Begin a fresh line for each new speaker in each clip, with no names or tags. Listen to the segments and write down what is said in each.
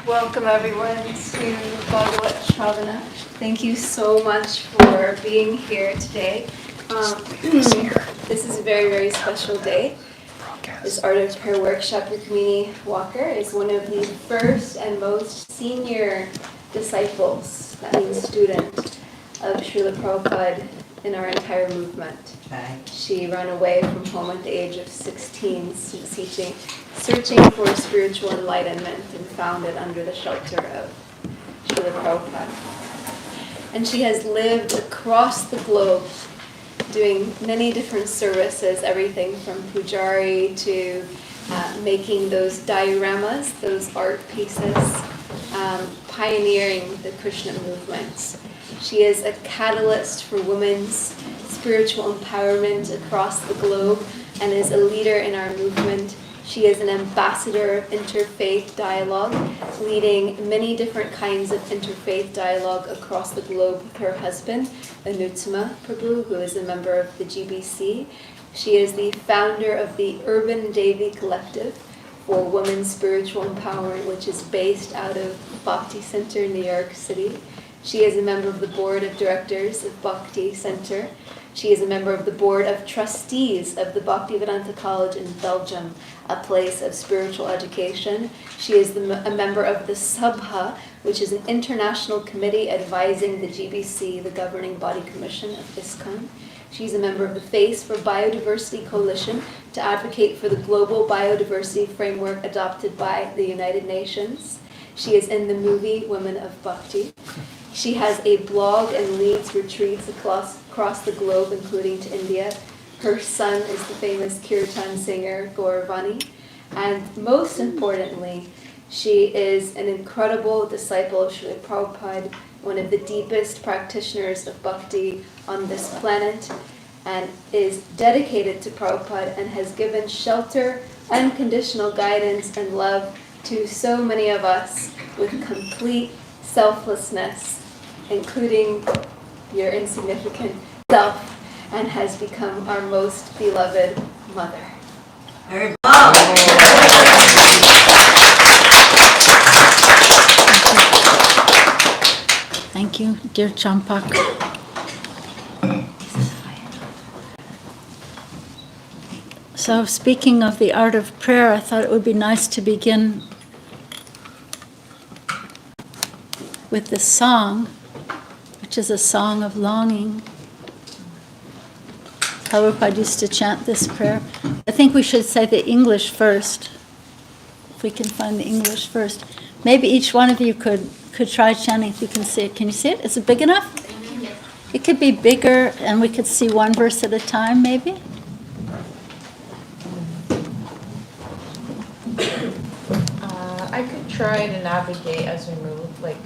Welcome everyone to Bhagavatam Shravana. Thank you so much for being here today. This is a very, very special day. This Art of Prayer workshop, Rukmini Walker is one of the first and most senior disciples, that means student, of Srila Prabhupada in our entire movement. She ran away from home at the age of 16, searching for spiritual enlightenment, and found it under the shelter of Srila Prabhupada. And she has lived across the globe doing many different services, everything from pujari to making those dioramas, those art pieces, pioneering the Krishna movement. She is a catalyst for women's spiritual empowerment across the globe and is a leader in our movement. She is an ambassador of interfaith dialogue, leading many different kinds of interfaith dialogue across the globe with her husband, Anuttama Prabhu, who is a member of the GBC. She is the founder of the Urban Devi Collective for Women's Spiritual Empowerment, which is based out of Bhakti Center, New York City. She is a member of the board of directors of Bhakti Center. She is a member of the board of trustees of the Bhaktivedanta College in Belgium, a place of spiritual education. She is a member of the Sabha, which is an international committee advising the GBC, the governing body commission of ISKCON. She's a member of the Face for Biodiversity Coalition to advocate for the global biodiversity framework adopted by the United Nations. She is in the movie Women of Bhakti. She has a blog and leads retreats across the globe, including to India. Her son is the famous kirtan singer Gauravani. And most importantly, she is an incredible disciple of Srila Prabhupada, one of the deepest practitioners of bhakti on this planet, and is dedicated to Prabhupada and has given shelter, unconditional guidance, and love to so many of us with complete selflessness, including your insignificant self, and has become our most beloved mother.
Thank you, dear Champak. So speaking of the art of prayer, I thought it would be nice to begin with this song, which is a song of longing. Prabhupada used to chant this prayer. I think we should say the English first, if we can find the English first. Maybe each one of you could try chanting if you can see it. Can you see it? Is it big enough? It could be bigger, and we could see one verse at a time, maybe.
I could try to navigate as we move, like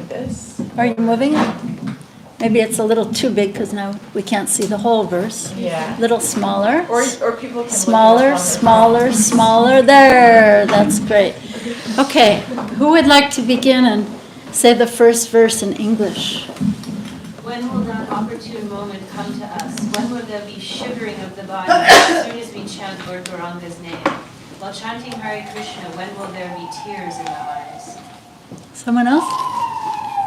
this.
Are you moving it? Maybe it's a little too big because now we can't see the whole verse.
Yeah.
Little smaller.
Or people can
Smaller, smaller, smaller. There, that's great. Okay, who would like to begin and say the first verse in English?
When will that opportune moment come to us? When will there be shivering of the body as soon as we chant Lord Gauranga's name? While chanting Hare Krishna, when will there be tears in the eyes?
Someone else?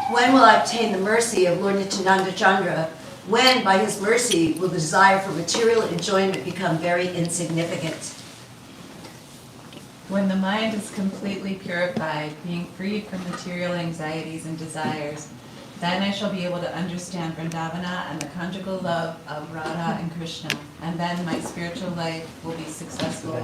When will I obtain the mercy of Lord Nityananda Chandra? When, by his mercy, will the desire for material enjoyment become very insignificant?
When the mind is completely purified, being freed from material anxieties and desires, then I shall be able to understand Vrindavana and the conjugal love of Radha and Krishna, and then my spiritual life will be successful.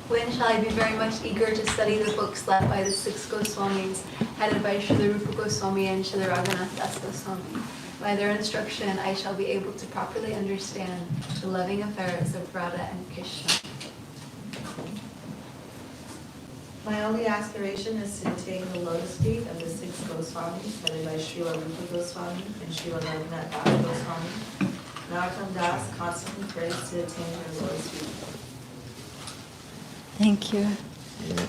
When shall I be very much eager to study the books led by the 6 Goswamis, headed by Srila Rupa Goswami and Srila Raghunath Das Goswami? By their instruction, I shall be able to properly understand the loving affairs of Radha and Krishna.
My only aspiration is to attain the lotus feet of the 6 Goswamis, headed by Srila Rupa Goswami and Srila Raghunath Das Goswami. Narottam Das constantly prays to attain their lotus feet.
Thank you.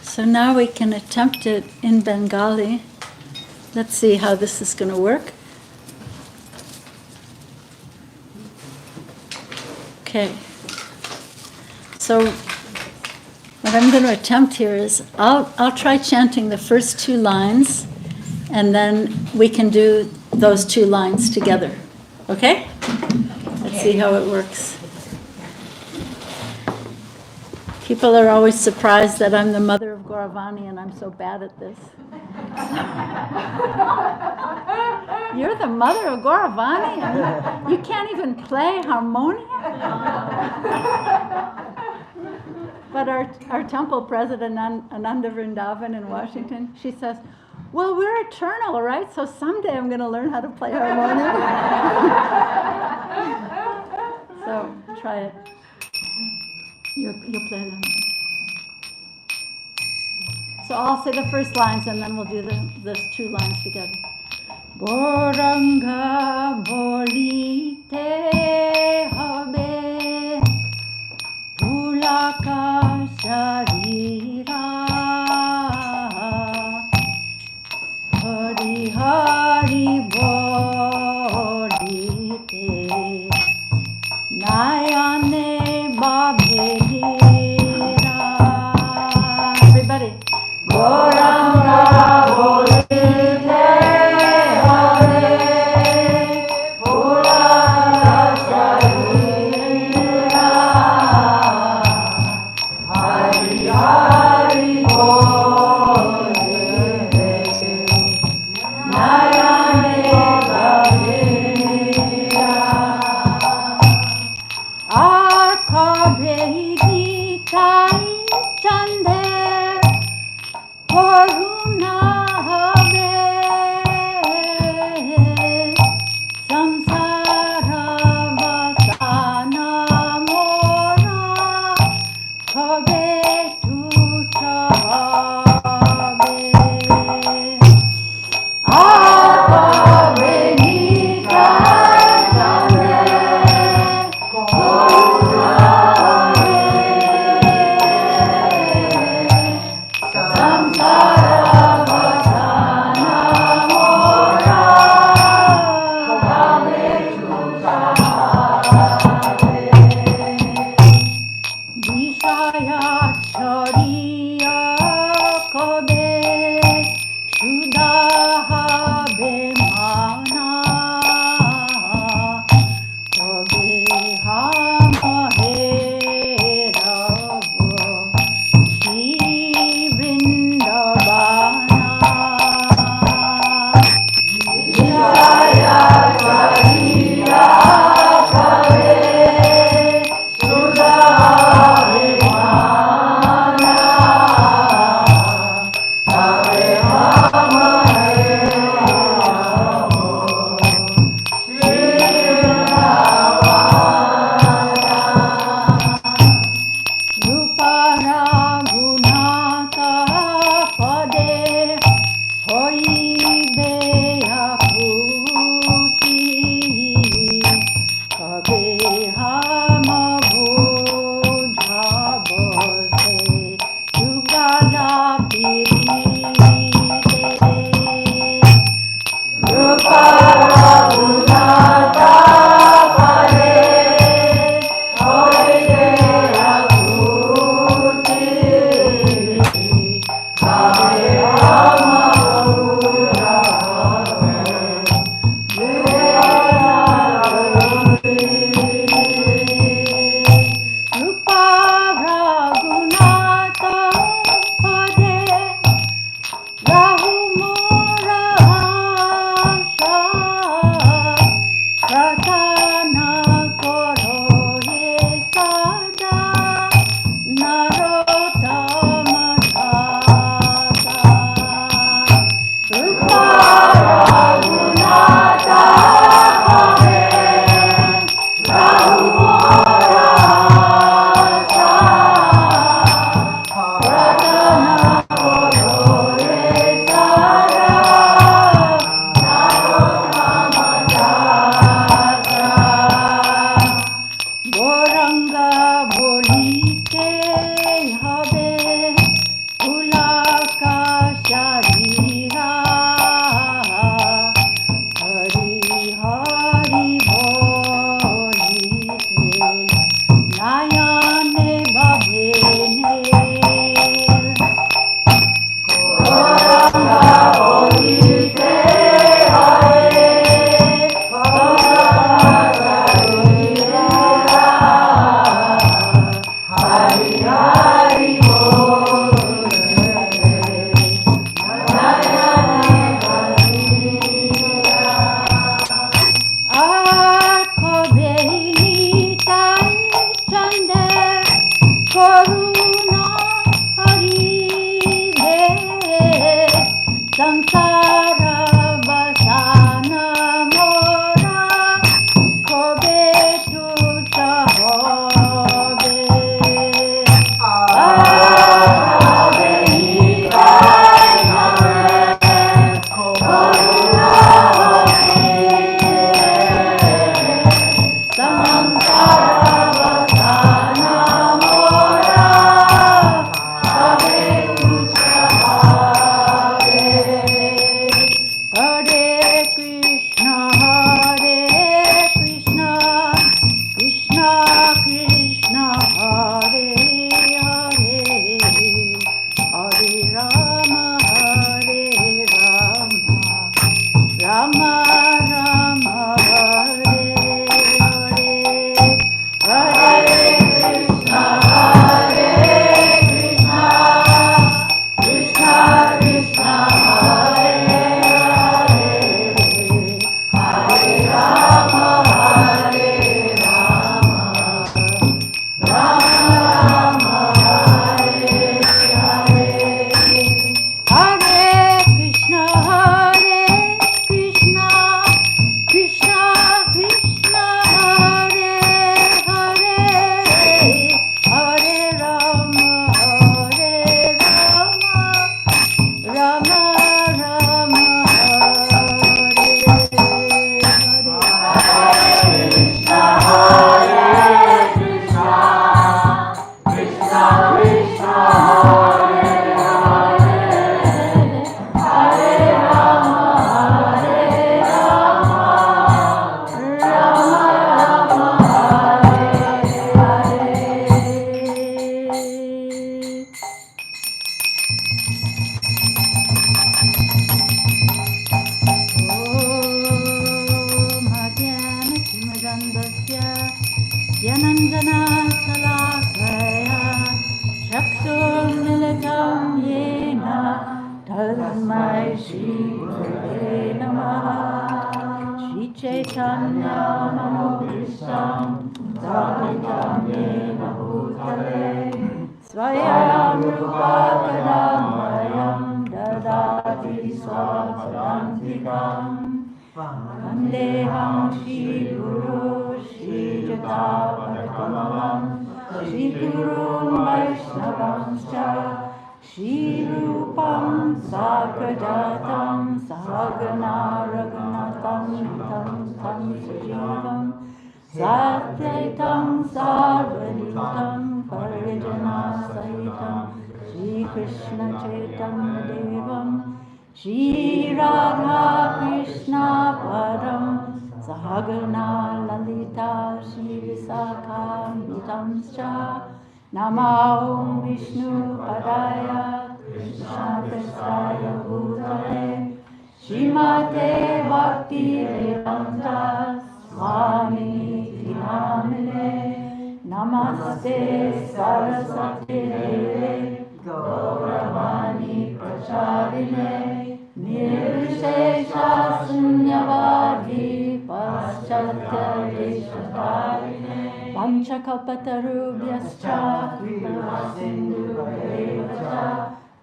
So now we can attempt it in Bengali. Let's see how this is going to work. Okay. So what I'm going to attempt here is I'll try chanting the first 2 lines, and then we can do those 2 lines together. Okay? Let's see how it works. People are always surprised that I'm the mother of Gauravani and I'm so bad at this. You're the mother of Gauravani and you can't even play harmonium? But our temple president, Ananda Vrindavan in Washington, she says, well, we're eternal, right? So someday I'm going to learn how to play harmonium. So try it. You'll play them. So I'll say the first lines and then we'll do those 2 lines together. Goranga bolite habe pulaka sharira hari hari bolite nayane babhelira. Everybody. Goranga bolite habe pulaka sharira hari hari bolite nayane babhelira. Kabhi tai chande karuna habe samsara vasana mora kabhe tuta habe kabhi tai chande samsara vasana mora kobe tuta hobe arabe Swayam Rupa Kadambayam Dadati Swapadantikam Vandeham Shri Guru Shri Jatapatakalam Shri Gurun Vaishnavamscha Shri Rupam Sakadatam Sahagana Raghunatam Tam Tam Sajivam Satyaitam Sarvaditam Parijana Sahitam Shri Krishna Chaitanya Devam Shri Radha Krishna Padam Sahagana Lalita Shri Visakha Mitamscha Nama Om Vishnu Padaya Krishna Prasaya Bhutale Srimate Bhakti Vedanta Swami Namine Namaste Saraswati Deve Gauravani Pracharine Nirvishesha Sunyavadi Paschatya Deshatarine Panchakalpatarubhyascha Kripa Sindhu Varevacha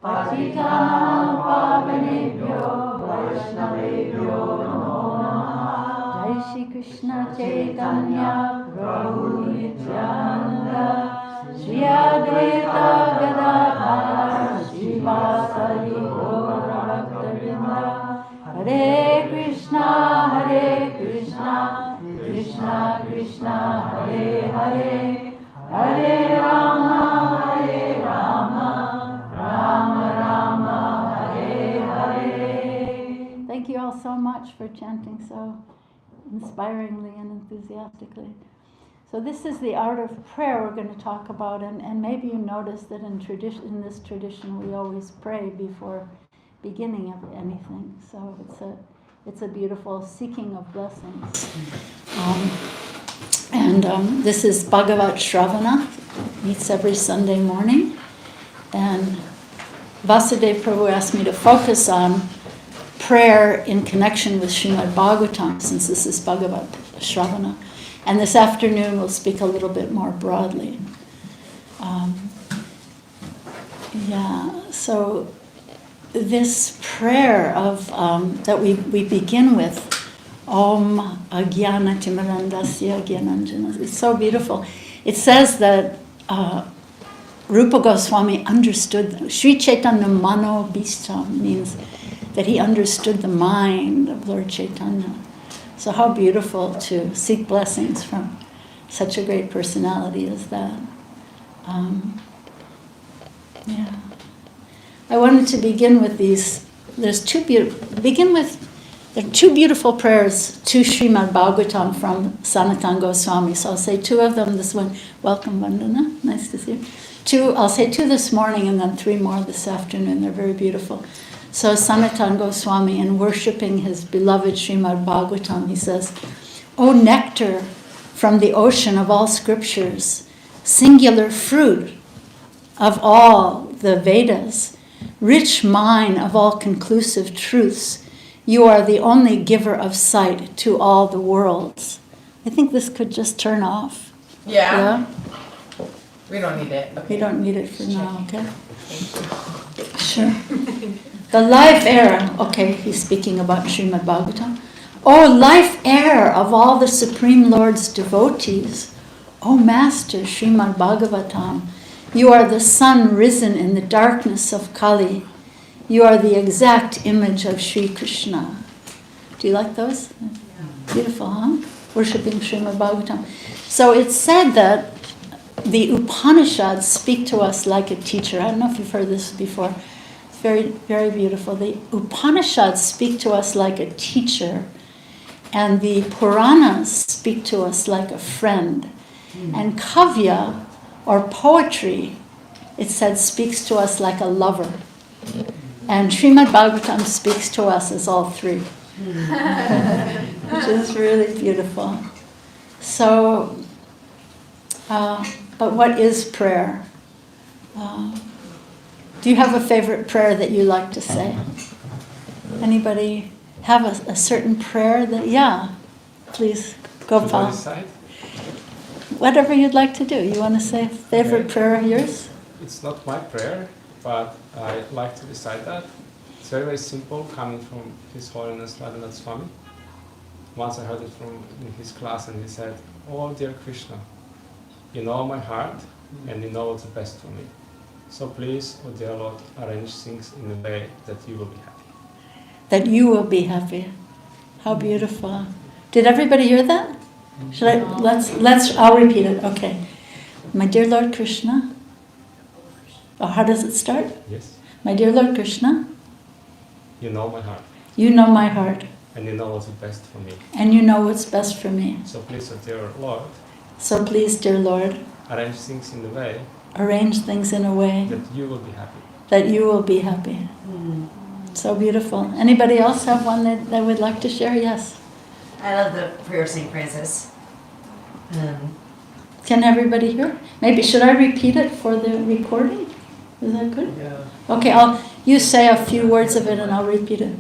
Patitanam Pavanebhyo Vaishnavebhyo Namo Namaha Jai Shri Krishna Chaitanya Prabhu Nityananda Shri Advaita Gadadhara Srivasadi Gaura Bhaktavinda Hare Krishna Krishna Krishna Hare Hare Hare Rama Rama Rama Hare Hare. Thank you all so much for chanting so inspiringly and enthusiastically. So this is the art of prayer we're going to talk about, and maybe you notice that in this tradition we always pray before beginning of anything. So it's a beautiful seeking of blessings. This is Bhagavat Shravana, meets every Sunday morning, and Vasudev Prabhu asked me to focus on prayer in connection with Srimad Bhagavatam, since this is Bhagavat Shravana. And this afternoon we'll speak a little bit more broadly. So this prayer of that we begin with, Om Agyana Timarandasya Gyananjana. It's so beautiful. It says that Rupa Goswami understood, Sri Chaitanya Mano Bhishtam means that he understood the mind of Lord Chaitanya. So how beautiful to seek blessings from such a great personality as that. Yeah. I wanted to begin with these. There are two beautiful prayers to Srimad Bhagavatam from Sanatana Goswami. So I'll say two of them this one. Welcome, Vandana. Nice to see you. I'll say two this morning and then three more this afternoon. They're very beautiful. So Sanatana Goswami, in worshipping his beloved Srimad Bhagavatam, he says, O nectar from the ocean of all scriptures, singular fruit of all the Vedas, rich mine of all conclusive truths, you are the only giver of sight to all the worlds. I think this could just turn off.
Yeah. We don't need it. Okay.
We don't need it for now, okay? Sure. The life air, okay, he's speaking about Srimad Bhagavatam. O life air of all the Supreme Lord's devotees, O Master Srimad Bhagavatam, you are the sun risen in the darkness of Kali. You are the exact image of Sri Krishna. Do you like those? Yeah. Beautiful, huh? Worshipping Srimad Bhagavatam. So it's said that the Upanishads speak to us like a teacher. I don't know if you've heard this before. It's very, very beautiful. The Upanishads speak to us like a teacher, and the Puranas speak to us like a friend. And Kavya, or poetry, it said, speaks to us like a lover. And Srimad Bhagavatam speaks to us as all three, which is really beautiful. So, but what is prayer? Do you have a favorite prayer that you like to say? Anybody have a certain prayer that, yeah, please, Gopal. Whatever you'd like to do. You want to say a favorite prayer of yours?
It's not my prayer, but I like to recite that. It's very, very simple, coming from His Holiness Radhanath Swami. Once I heard it in his class, and he said, "Oh dear Krishna, you know my heart, and you know what's the best for me. So please, oh dear Lord, arrange things in a way that you will be happy."
That you will be happy. How beautiful. Did everybody hear that? Should I? I'll repeat it. Okay. My dear Lord Krishna. Oh, how does it start?
Yes.
My dear Lord Krishna.
You know my heart.
You know my heart.
And you know what's the best for me.
And you know what's best for me.
So please, oh dear Lord.
So please, dear Lord.
Arrange things in a way.
Arrange things in a way.
That you will be happy.
That you will be happy. So beautiful. Anybody else have one that would like to share? Yes.
I love the prayer of St. Francis.
Can everybody hear? Maybe should I repeat it for the recording? Is that good?
Yeah.
Okay, you say a few words of it and I'll repeat it.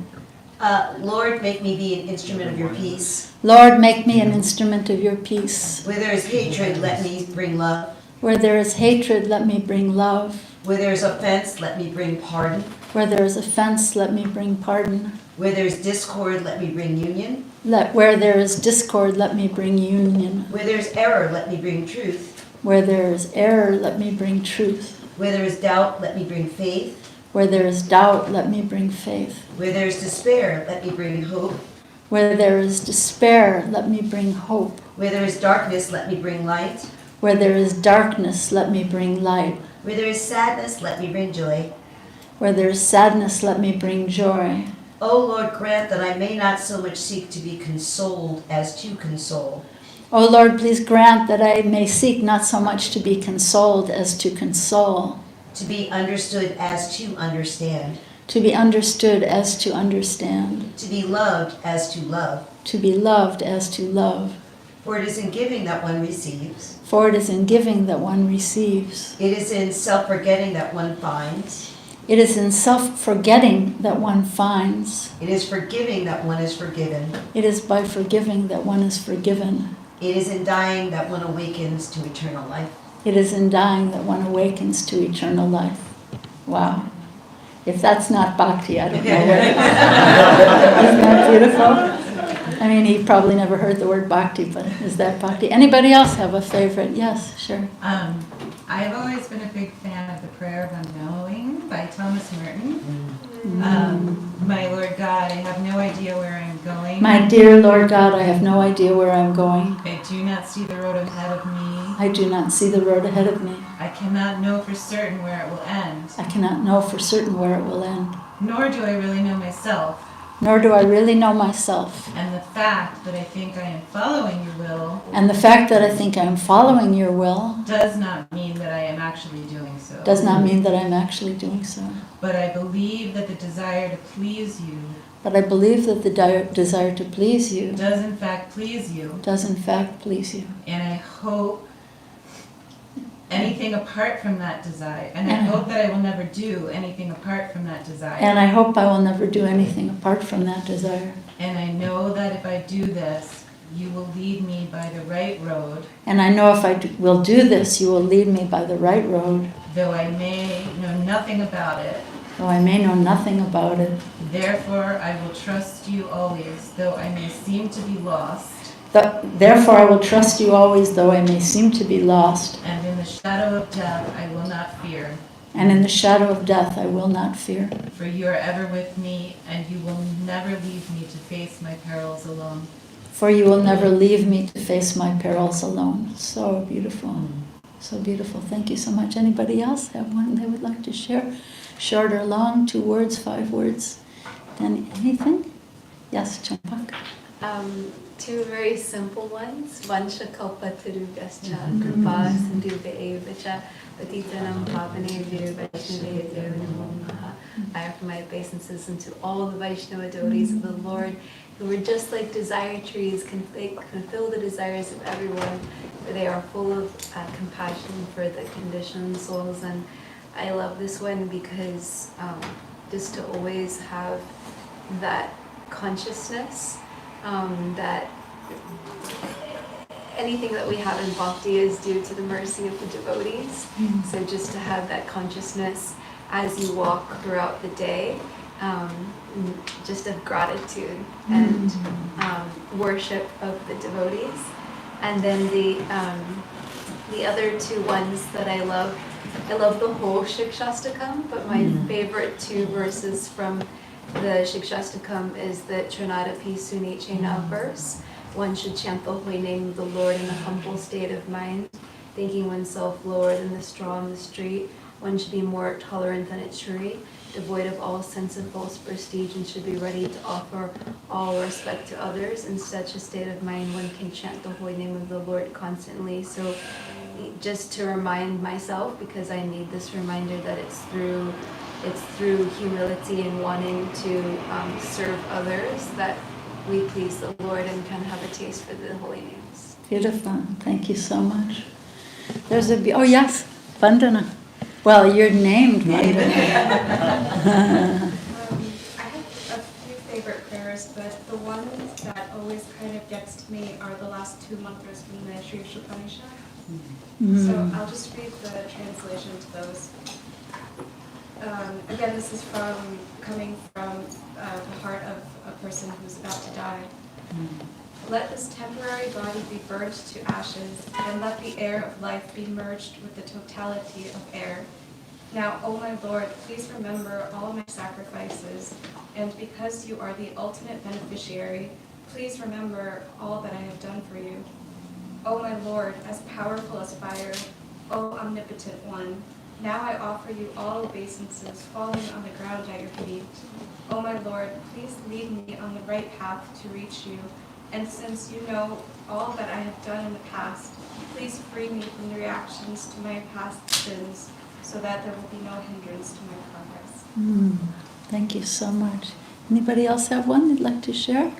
Lord, make me be an instrument of your peace.
Lord, make me an instrument of your peace.
Where there is hatred, let me bring love.
Where there is hatred, let me bring love.
Where there is offense, let me bring pardon.
Where there is offense, let me bring pardon.
Where there is discord, let me bring union.
Where there is discord, let me bring union.
Where there is error, let me bring truth.
Where there is error, let me bring truth.
Where there is doubt, let me bring faith.
Where there is doubt, let me bring faith.
Where there is despair, let me bring hope.
Where there is despair, let me bring hope.
Where there is darkness, let me bring light.
Where there is darkness, let me bring light.
Where there is sadness, let me bring joy.
Where there is sadness, let me bring joy.
O Lord, grant that I may not so much seek to be consoled as to console.
O Lord, please grant that I may seek not so much to be consoled as to console.
To be understood as to understand.
To be understood as to understand.
To be loved as to love.
To be loved as to love.
For it is in giving that one receives.
For it is in giving that one receives.
It is in self-forgetting that one finds.
It is in self-forgetting that one finds.
It is forgiving that one is forgiven.
It is by forgiving that one is forgiven.
It is in dying that one awakens to eternal life.
It is in dying that one awakens to eternal life. Wow. If that's not bhakti, I don't know what it is. Isn't that beautiful? I mean, he probably never heard the word bhakti, but is that bhakti? Anybody else have a favorite? Yes, sure.
I've always been a big fan of the Prayer of Unknowing by Thomas Merton. My Lord God, I have no idea where I'm going.
My dear Lord God, I have no idea where I'm going.
I do not see the road ahead of me.
I do not see the road ahead of me.
I cannot know for certain where it will end.
I cannot know for certain where it will end.
Nor do I really know myself.
Nor do I really know myself.
And the fact that I think I am following your will
And the fact that I think I am following your will
does not mean that I am actually doing so.
does not mean that I'm actually doing so.
But I believe that the desire to please you
But I believe that the desire to please you
does in fact please you.
does in fact please you.
And I hope anything apart from that desire. And I hope that I will never do anything apart from that desire.
And I hope I will never do anything apart from that desire.
And I know that if I do this, you will lead me by the right road,
And I know if I will do this, you will lead me by the right road,
though I may know nothing about it.
though I may know nothing about it.
Therefore, I will trust you always, though I may seem to be lost.
Therefore I will trust you always, though I may seem to be lost.
And in the shadow of death, I will not fear.
And in the shadow of death I will not fear.
For you are ever with me, and you will never leave me to face my perils alone.
For you will never leave me to face my perils alone. So beautiful. So beautiful. Thank you so much. Anybody else have one they would like to share? Short or long? 2 words, 5 words? Anything? Yes, Champak.
2 very simple ones. Vanchakalpa tirugascha kripa sindhuve evacha patitanam pavanebhyo vaishnavebhyo namo namaha. I offer my obeisances unto all the Vaishnava devotees of the Lord who are just like desire trees, can fulfill the desires of everyone, for they are full of compassion for the conditioned souls. And I love this one because just to always have that consciousness that anything that we have in bhakti is due to the mercy of the devotees. So just to have that consciousness as you walk throughout the day, just of gratitude and worship of the devotees. And then the other 2 ones that I love the whole Shikshastakam, but my favorite 2 verses from the Shikshastakam is the Trinadapi Sunichena verse. One should chant the holy name of the Lord in a humble state of mind, thinking oneself lower than the straw on the street. One should be more tolerant than a tree, devoid of all sense of false prestige, and should be ready to offer all respect to others. In such a state of mind, one can chant the holy name of the Lord constantly. So just to remind myself, because I need this reminder that it's through humility and wanting to serve others that we please the Lord and can have a taste for the holy names.
Beautiful. Thank you so much. There's oh yes, Vandana. Well, you're named Vandana.
I have a few favorite prayers, but the one that always kind of gets to me are the last 2 mantras from the Sri Upanishad. So I'll just read the translation to those. Again, this is coming from the heart of a person who's about to die. Let this temporary body be burnt to ashes, and let the air of life be merged with the totality of air. Now, O my Lord, please remember all my sacrifices, and because you are the ultimate beneficiary, please remember all that I have done for you. O my Lord, as powerful as fire, O omnipotent one, now I offer you all obeisances falling on the ground at your feet. O my Lord, please lead me on the right path to reach you, and since you know all that I have done in the past, please free me from the reactions to my past sins, so that there will be no hindrance to my progress.
Thank you so much. Anybody else have one they'd like to share?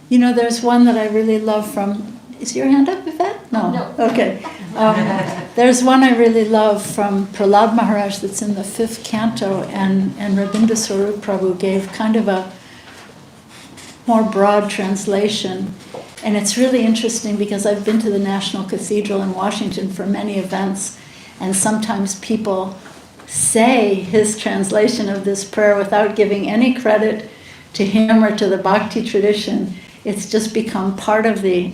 You know, there's one that I really love from... Is your hand up, Yvette? No. Okay. There's one I really love from Prahlad Maharaj that's in the 5th canto, and Rabindranath Swarup Prabhu gave kind of a more broad translation. And it's really interesting because I've been to the National Cathedral in Washington for many events, and sometimes people say his translation of this prayer without giving any credit to him or to the Bhakti tradition. It's just become part of the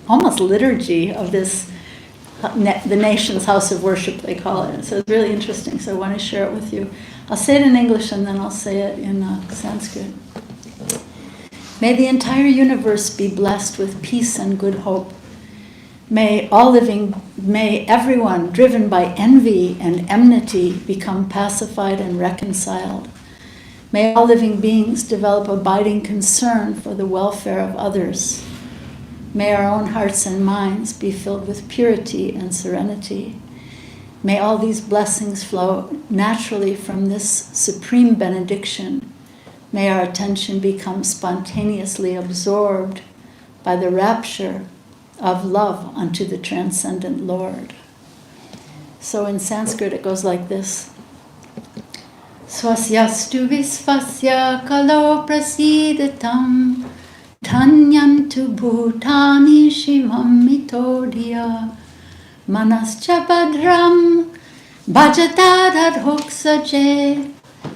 almost liturgy of this, the nation's house of worship, they call it. So it's really interesting, so I want to share it with you. I'll say it in English and then I'll say it in Sanskrit. May the entire universe be blessed with peace and good hope. May everyone driven by envy and enmity become pacified and reconciled. May all living beings develop abiding concern for the welfare of others. May our own hearts and minds be filled with purity and serenity. May all these blessings flow naturally from this supreme benediction. May our attention become spontaneously absorbed by the rapture of love unto the transcendent Lord. So in Sanskrit it goes like this. Swasyastu visvasya kalo prasidatam tanyantu bhutani shimam mitodhya manascha badram bhajatadad hoksaje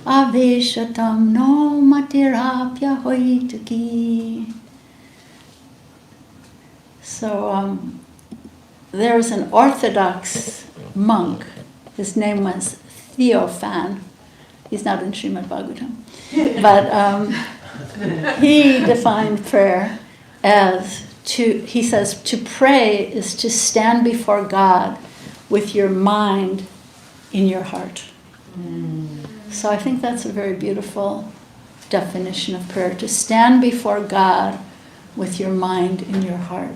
aveshatam no matirapya hoituki. So there was an Orthodox monk. His name was Theophan. He's not in Srimad Bhagavatam. But he defined prayer as he says, to pray is to stand before God with your mind in your heart. So I think that's a very beautiful definition of prayer, to stand before God with your mind in your heart.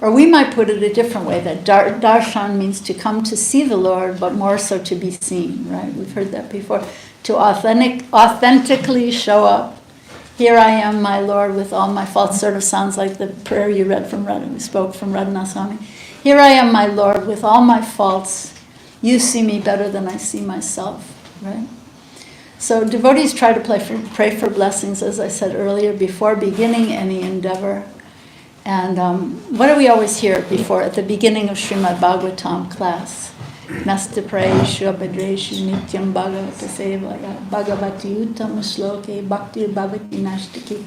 Or we might put it a different way, that darshan means to come to see the Lord, but more so to be seen, right? We've heard that before. To authentically show up. Here I am, my Lord, with all my faults. Sort of sounds like the prayer you read from Radha, we spoke from Radhanaswami. Here I am, my Lord, with all my faults. You see me better than I see myself, right? So devotees try to pray for blessings, as I said earlier, before beginning any endeavor. And what do we always hear before, at the beginning of Srimad Bhagavatam class? Nasta prayeshu abhadreshu nityam bhagavata sevaya bhagavati uttama shloke bhakti bhavati nashtaki.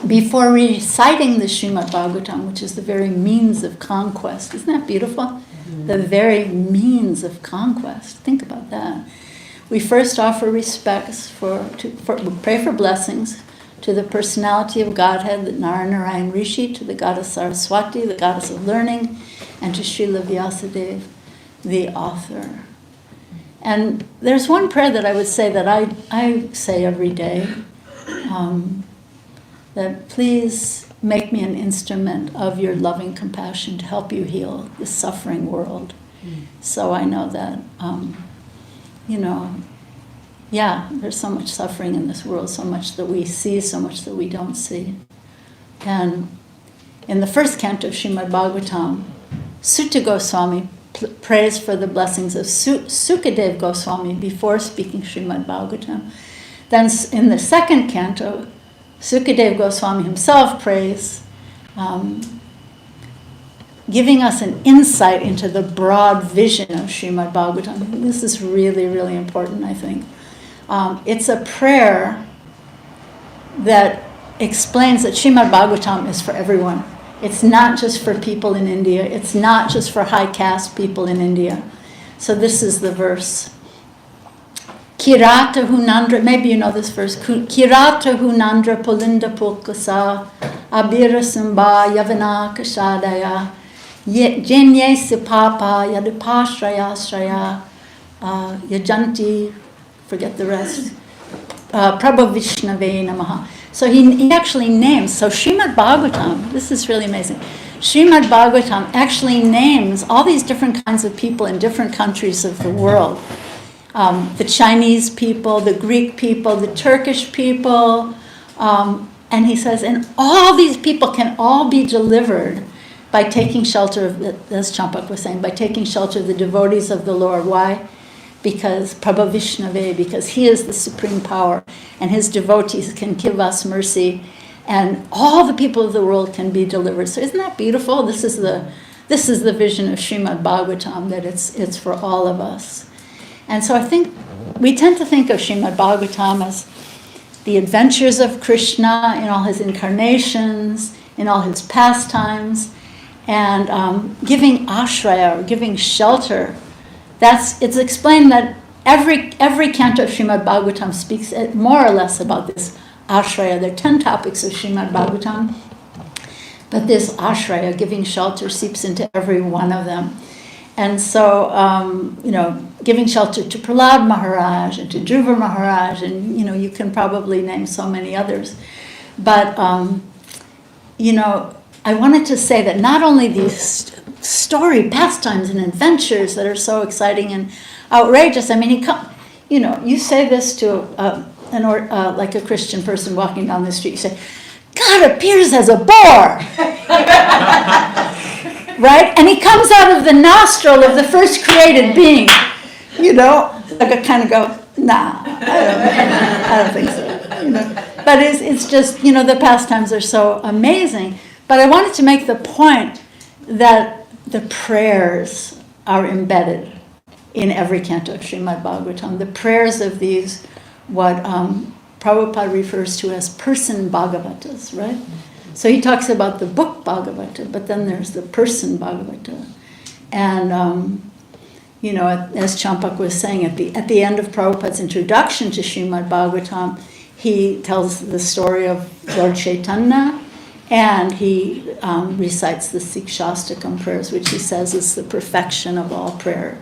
Before reciting the Srimad Bhagavatam, which is the very means of conquest, isn't that beautiful? Mm-hmm. The very means of conquest. Think about that. We first offer respects we pray for blessings to the personality of Godhead, the Narayan Rishi, to the goddess Saraswati, the goddess of learning, and to Srila Vyasadeva, the author. And there's one prayer that I would say that I say every day, that please make me an instrument of your loving compassion to help you heal the suffering world. So I know that, there's so much suffering in this world, so much that we see, so much that we don't see. And in the first canto of Srimad Bhagavatam, Sutta Goswami prays for the blessings of Sukadeva Goswami before speaking Srimad Bhagavatam. Then in the second canto, Sukadeva Goswami himself prays, giving us an insight into the broad vision of Srimad Bhagavatam. This is really, really important, I think. It's a prayer that explains that Srimad Bhagavatam is for everyone. It's not just for people in India. It's not just for high caste people in India. So this is the verse. Kirata hunandra, maybe you know this verse. Kirata hunandra pulinda pulkasa, abira samba yavana kashadaya, jenye sipapa yadipashraya shraya, yajanti, forget the rest, Prabhu Vishnave Namaha. So he actually names, so Srimad Bhagavatam, this is really amazing. Srimad Bhagavatam actually names all these different kinds of people in different countries of the world. The Chinese people, the Greek people, the Turkish people, and he says, and all these people can all be delivered by taking shelter of, as Champak was saying, by taking shelter of the devotees of the Lord. Why? Because Prabhu Vishnave, because he is the supreme power, and his devotees can give us mercy, and all the people of the world can be delivered. So isn't that beautiful? This is the vision of Srimad Bhagavatam, that it's for all of us. And so I think we tend to think of Srimad Bhagavatam as the adventures of Krishna in all his incarnations, in all his pastimes, and giving ashraya, or giving shelter. It's explained that every canto of Srimad Bhagavatam speaks more or less about this ashraya. There are 10 topics of Srimad Bhagavatam, but this ashraya, giving shelter, seeps into every one of them. And so, giving shelter to Prahlad Maharaj and to Dhruva Maharaj, and, you can probably name so many others. But, I wanted to say that not only these story pastimes and adventures that are so exciting and outrageous. I mean, you say this to like a Christian person walking down the street. You say, "God appears as a boar," right? And he comes out of the nostril of the first created being. Like I kind of go, "Nah, I don't think so." But it's just the pastimes are so amazing. But I wanted to make the point that the prayers are embedded in every canto of Srimad Bhagavatam. The prayers of these, what Prabhupada refers to as person Bhagavatas, right? So he talks about the book Bhagavata, but then there's the person Bhagavata. And, as Champak was saying, at the end of Prabhupada's introduction to Srimad Bhagavatam, he tells the story of Lord Chaitanya, and he recites the Sikshastakam prayers, which he says is the perfection of all prayer.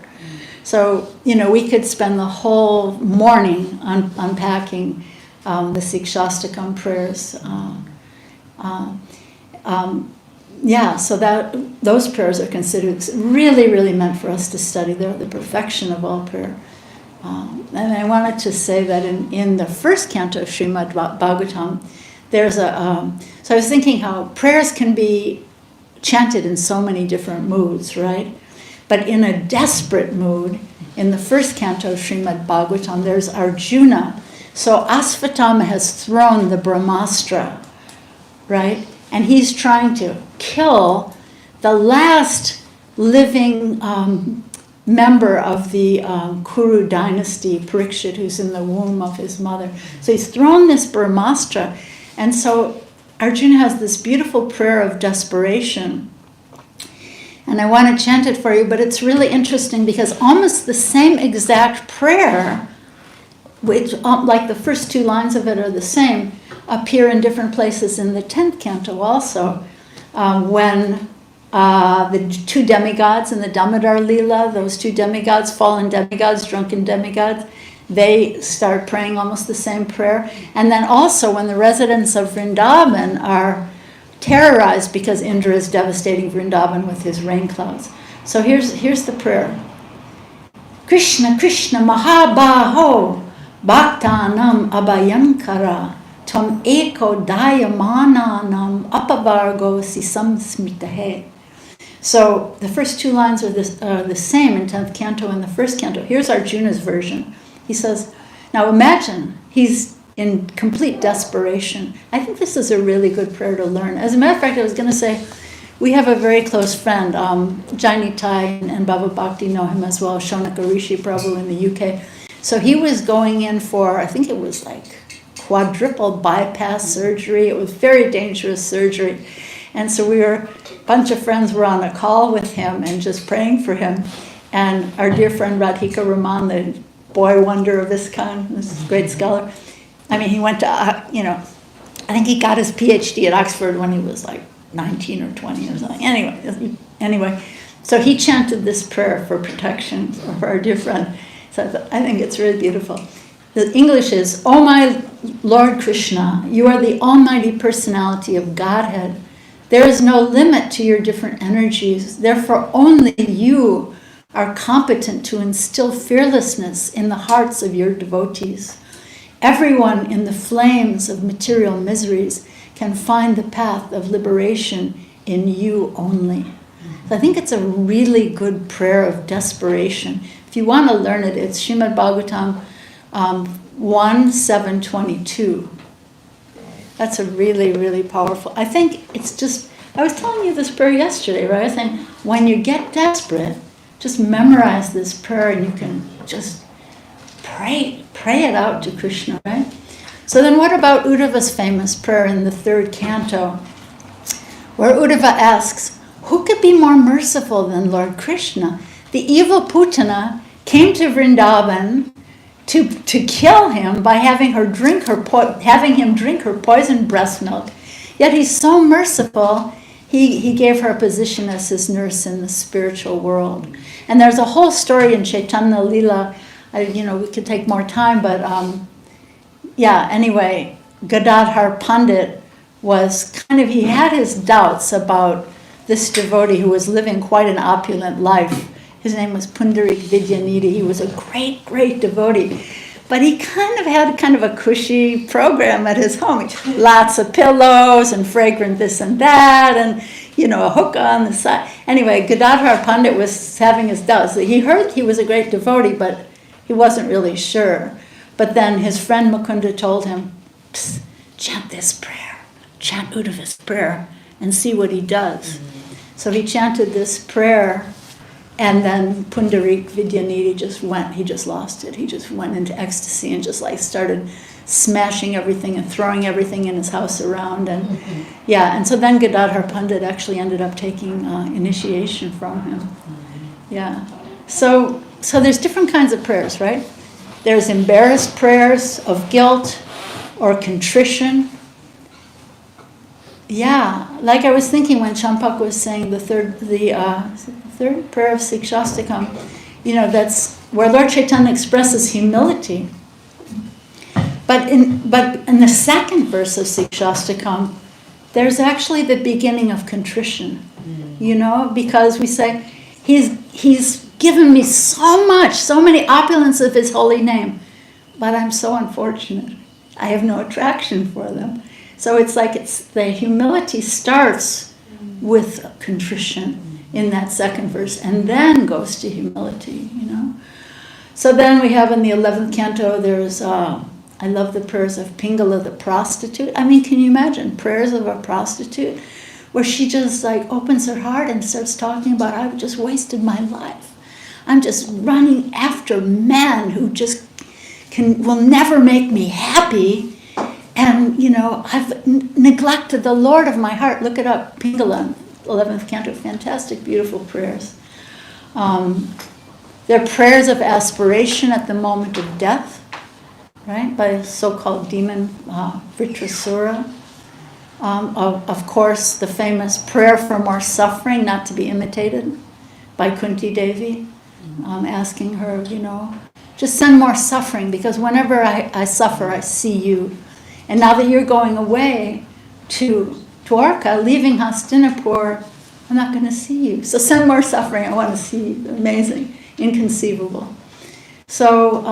So, we could spend the whole morning unpacking the Sikshastakam prayers. So that those prayers are considered really, really meant for us to study. They're the perfection of all prayer. And I wanted to say that in the first canto of Srimad Bhagavatam, there's so I was thinking how prayers can be chanted in so many different moods, right? But in a desperate mood, in the first canto of Srimad Bhagavatam, there's Arjuna. So Asvatthama has thrown the Brahmastra, right? And he's trying to kill the last living member of the Kuru dynasty, Parikshit, who's in the womb of his mother. So he's thrown this Brahmastra. And so Arjuna has this beautiful prayer of desperation. And I want to chant it for you, but it's really interesting because almost the same exact prayer, which like the first 2 lines of it are the same, appear in different places in the 10th canto also. When the 2 demigods in the Damodar Leela, those 2 demigods, fallen demigods, drunken demigods, they start praying almost the same prayer. And then also when the residents of Vrindavan are terrorized because Indra is devastating Vrindavan with his rain clouds. So here's the prayer. Krishna, Krishna, Mahabaho, Bhaktanam Abhayankara, Tam Eko Dayamananam Apavargo Sisam Smritahe. So the first 2 lines are the same in 10th canto and the first canto. Here's Arjuna's version. He says, now imagine he's in complete desperation. I think this is a really good prayer to learn. As a matter of fact, I was going to say, we have a very close friend, Jaini Tai and Baba Bhakti know him as well, Shonaka Rishi Prabhu in the UK. So he was going in for, I think it was like quadruple bypass surgery. It was very dangerous surgery. And so a bunch of friends were on a call with him and just praying for him. And our dear friend Radhika Raman, the boy wonder of ISKCON, this great scholar, I mean, he went to, I think he got his PhD at Oxford when he was like 19 or 20 or something. Anyway, so he chanted this prayer for protection for our dear friend. So I think it's really beautiful. The English is, "O my Lord Krishna, you are the almighty personality of Godhead. There is no limit to your different energies. Therefore, only you are competent to instill fearlessness in the hearts of your devotees. Everyone in the flames of material miseries can find the path of liberation in you only." So I think it's a really good prayer of desperation. If you want to learn it, it's Srimad Bhagavatam 1:722. That's a really, really powerful. I think it's just, I was telling you this prayer yesterday, right? I was saying, when you get desperate, just memorize this prayer and you can just, pray it out to Krishna, right? So then what about Uddhava's famous prayer in the 3rd canto, where Uddhava asks, who could be more merciful than Lord Krishna? The evil Putana came to Vrindavan to kill him by having him drink her poisoned breast milk. Yet he's so merciful, he gave her a position as his nurse in the spiritual world. And there's a whole story in Chaitanya Lila. We could take more time, but anyway, Gadadhar Pandit was he had his doubts about this devotee who was living quite an opulent life. His name was Pundarik Vidyanidhi. He was a great, great devotee. But he had a cushy program at his home. Lots of pillows and fragrant this and that, and a hookah on the side. Anyway, Gadadhar Pandit was having his doubts. He heard he was a great devotee, but he wasn't really sure. But then his friend Mukunda told him, chant this prayer, chant Uddhava's prayer, and see what he does. So he chanted this prayer, and then Pundarik Vidyanidhi he just lost it. He just went into ecstasy and just started smashing everything and throwing everything in his house around. And and so then Gadadhar Pandit actually ended up taking initiation from him. Yeah. So there's different kinds of prayers, right? There's embarrassed prayers of guilt or contrition. Yeah, like I was thinking when Champak was saying the third prayer of Sikshastakam, that's where Lord Chaitanya expresses humility. But in the 2nd verse of Sikshastakam, there's actually the beginning of contrition. Because we say, he's given me so much, so many opulence of his holy name, but I'm so unfortunate. I have no attraction for them. So it's the humility starts with contrition in that 2nd verse, and then goes to humility, So then we have in the 11th canto, there's, I love the prayers of Pingala the prostitute. I mean, can you imagine prayers of a prostitute where she just opens her heart and starts talking about, I've just wasted my life. I'm just running after men who just will never make me happy. And, I've neglected the Lord of my heart. Look it up, Pingala, 11th canto, fantastic, beautiful prayers. They're prayers of aspiration at the moment of death, right, by a so-called demon Vritrasura. Of course, the famous prayer for more suffering, not to be imitated, by Kunti Devi, asking her, just send more suffering, because whenever I suffer, I see you. And now that you're going away to Dwarka, leaving Hastinapur, I'm not going to see you. So send more suffering, I want to see you. Amazing, inconceivable. So,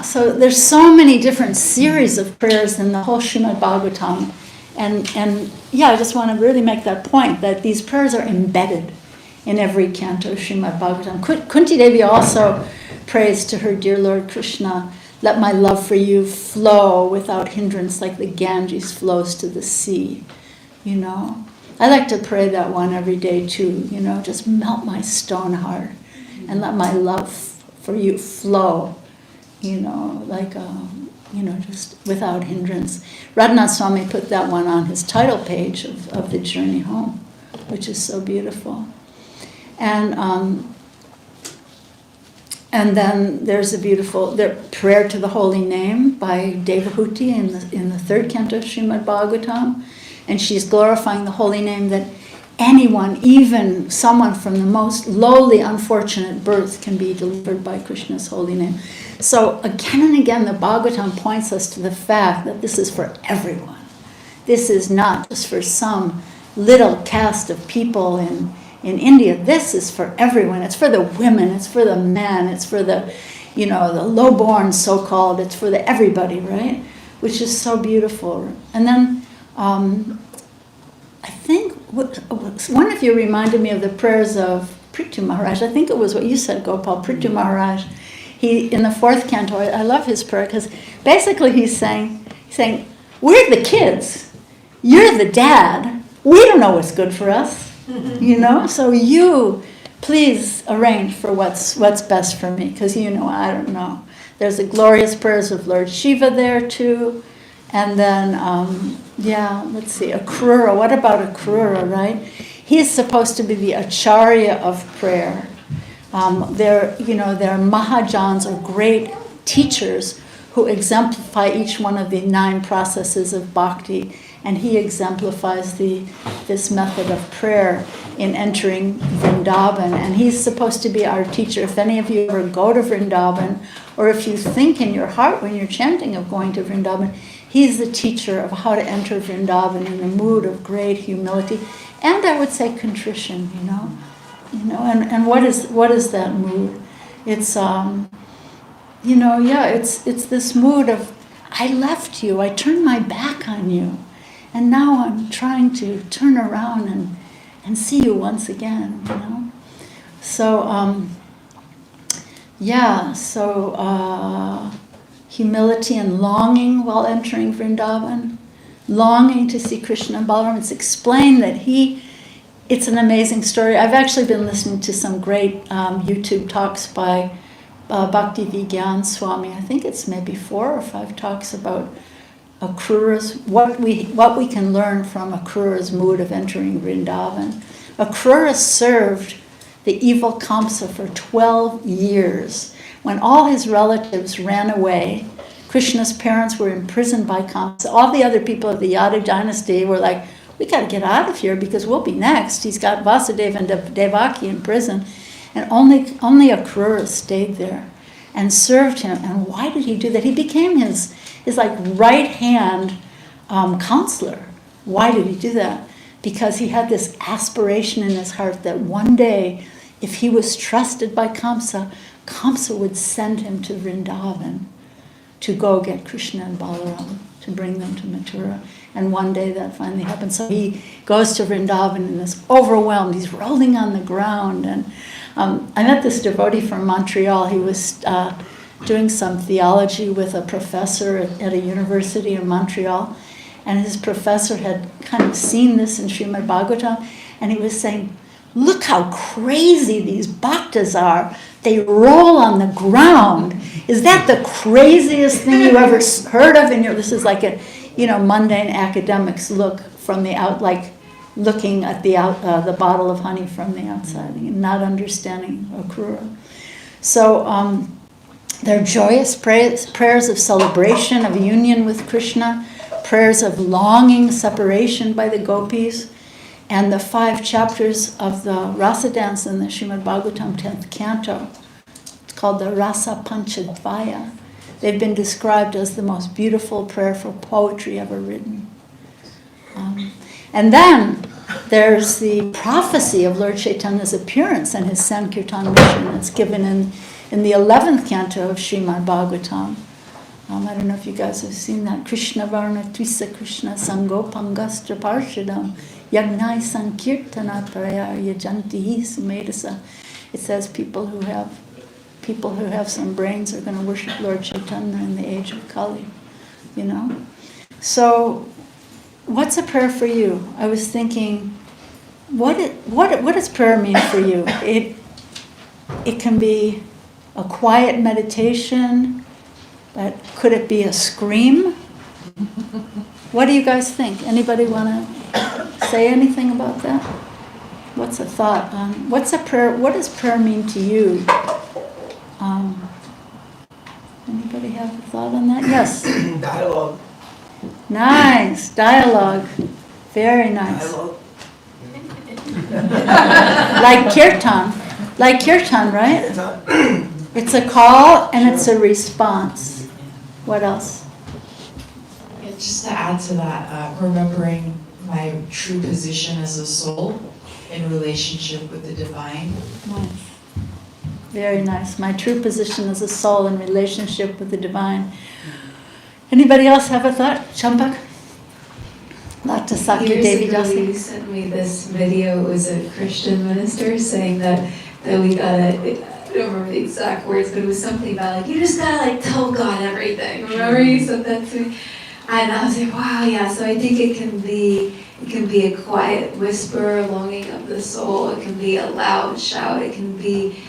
so there's so many different series of prayers in the whole Srimad Bhagavatam. And I just want to really make that point, that these prayers are embedded in every canto of Srimad Bhagavatam. Kunti Devi also prays to her dear Lord Krishna, let my love for you flow without hindrance like the Ganges flows to the sea, I like to pray that one every day too, just melt my stone heart and let my love for you flow, just without hindrance. Radhanath Swami put that one on his title page of the Journey Home, which is so beautiful. And then there's a beautiful prayer to the Holy Name by Devahuti in the 3rd canto of Srimad Bhagavatam. And she's glorifying the Holy Name, that anyone, even someone from the most lowly, unfortunate birth, can be delivered by Krishna's holy name. So again and again, the Bhagavatam points us to the fact that this is for everyone. This is not just for some little caste of people in India. This is for everyone. It's for the women, it's for the men, it's for the, the low-born so-called, it's for the everybody, right? Which is so beautiful. And then I think one of you reminded me of the prayers of Prithu Maharaj. I think it was what you said, Gopal, Prithu Maharaj. He, in the 4th canto, I love his prayer, because basically he's saying, we're the kids, you're the dad, we don't know what's good for us, so you please arrange for what's best for me, because I don't know. There's the glorious prayers of Lord Shiva there too. And then, let's see, Akrura. What about Akrura, right? He is supposed to be the acharya of prayer. They're Mahajans, or great teachers, who exemplify each one of the 9 processes of bhakti. And he exemplifies this method of prayer in entering Vrindavan. And he's supposed to be our teacher. If any of you ever go to Vrindavan, or if you think in your heart when you're chanting of going to Vrindavan, he's the teacher of how to enter Vrindavan in a mood of great humility, and I would say contrition. And what is that mood? It's it's this mood of, I left you, I turned my back on you, and now I'm trying to turn around and see you once again. So humility and longing while entering Vrindavan, longing to see Krishna and Balaram. It's explained that it's an amazing story. I've actually been listening to some great YouTube talks by Bhakti Vigyan Swami. I think it's maybe 4 or 5 talks about Akrura's, what we can learn from Akrura's mood of entering Vrindavan. Akrura served the evil Kamsa for 12 years. When all his relatives ran away, Krishna's parents were imprisoned by Kamsa. All the other people of the Yadu dynasty were like, we got to get out of here because we'll be next. He's got Vasudeva and Devaki in prison. And only Akrura stayed there and served him. And why did he do that? He became his right-hand counselor. Why did he do that? Because he had this aspiration in his heart that one day, if he was trusted by Kamsa, Kamsa would send him to Vrindavan to go get Krishna and Balaram, to bring them to Mathura. And one day that finally happened. So he goes to Vrindavan and is overwhelmed. He's rolling on the ground. And I met this devotee from Montreal. He was doing some theology with a professor at a university in Montreal. And his professor had kind of seen this in Srimad Bhagavatam. And he was saying, look how crazy these bhaktas are. They roll on the ground. Is that the craziest thing you ever heard of? This is like a, mundane academics look from the out, like looking at the bottle of honey from the outside, and not understanding Akrura. So they're joyous prayers of celebration, of union with Krishna, prayers of longing, separation by the gopis. And the 5 chapters of the Rasa dance in the Srimad Bhagavatam 10th canto, it's called the Rasa Panchadvaya. They've been described as the most beautiful prayerful poetry ever written. And then there's the prophecy of Lord Chaitanya's appearance and his Sankirtan mission. It's given in the 11th canto of Srimad Bhagavatam. I don't know if you guys have seen that. Krishna Varna Twisa Krishna Sango Pangastra Parshadam Yagnai Sankirtana Paraya Yajanti Sumedasa. It says people who have some brains are going to worship Lord Chaitanya in the age of Kali. So what's a prayer for you? I was thinking, what does prayer mean for you? It can be a quiet meditation, but could it be a scream? What do you guys think? Anybody want to say anything about that? What's a thought on what's a prayer? What does prayer mean to you? Anybody have a thought on that? Yes.
Dialogue.
Nice dialogue. Very nice.
Dialogue.
Like kirtan, right? It's a call and it's a response. What else?
Yeah, just to add to that, remembering my true position as a soul in relationship with the divine.
Nice. Very nice. My true position as a soul in relationship with the divine. Anybody else have a thought? Champak? Lata Saki Devi
Years ago, you
Jasi.
sent me this video. It was a Christian minister saying that we gotta, I don't remember the exact words, but it was something about you just gotta tell God everything. Remember you said that to me? And I was like, wow, yeah. So I think it can be a quiet whisper, a longing of the soul. It can be a loud shout. It can be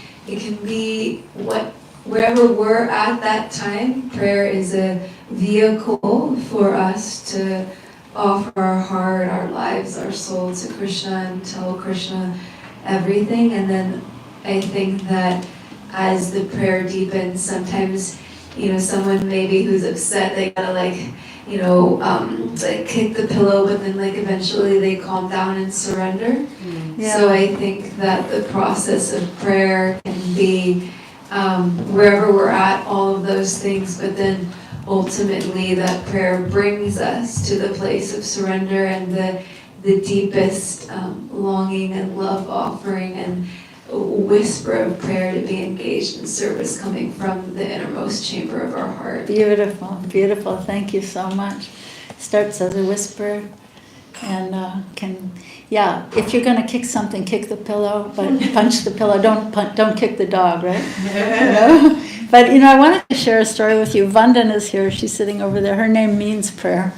wherever we're at that time. Prayer is a vehicle for us to offer our heart, our lives, our soul to Krishna and tell Krishna everything. And then I think that as the prayer deepens, sometimes, someone maybe who's upset, they gotta like kick the pillow, but then like eventually they calm down and surrender.
Yeah.
So I think that the process of prayer can be wherever we're at, all of those things, but then ultimately that prayer brings us to the place of surrender and the deepest longing and love offering and whisper of prayer to be engaged in service coming from the innermost chamber of our heart.
Beautiful, beautiful. Thank you so much. Starts as a whisper, and if you're going to kick something, kick the pillow, but punch the pillow. Don't kick the dog, right? But I wanted to share a story with you. Vandana is here. She's sitting over there. Her name means prayer,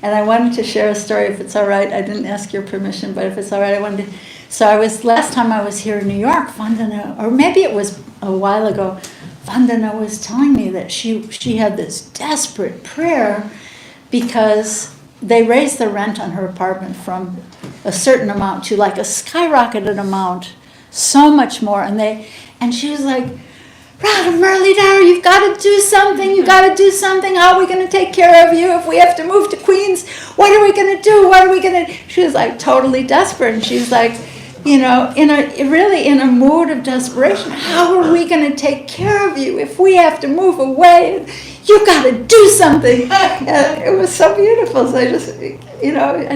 and I wanted to share a story. If it's all right, I didn't ask your permission, but if it's all right, I wanted to. So last time I was here in New York, Vandana, or maybe it was a while ago, Vandana was telling me that she had this desperate prayer because they raised the rent on her apartment from a certain amount to like a skyrocketed amount, so much more. And she was like, Radha Muralidhar, you've got to do something. You've got to do something. How are we going to take care of you if we have to move to Queens? What are we going to do? What are we going to? She was like totally desperate. And she's like, in a mood of desperation. How are we going to take care of you if we have to move away? And you got to do something. It was so beautiful. So I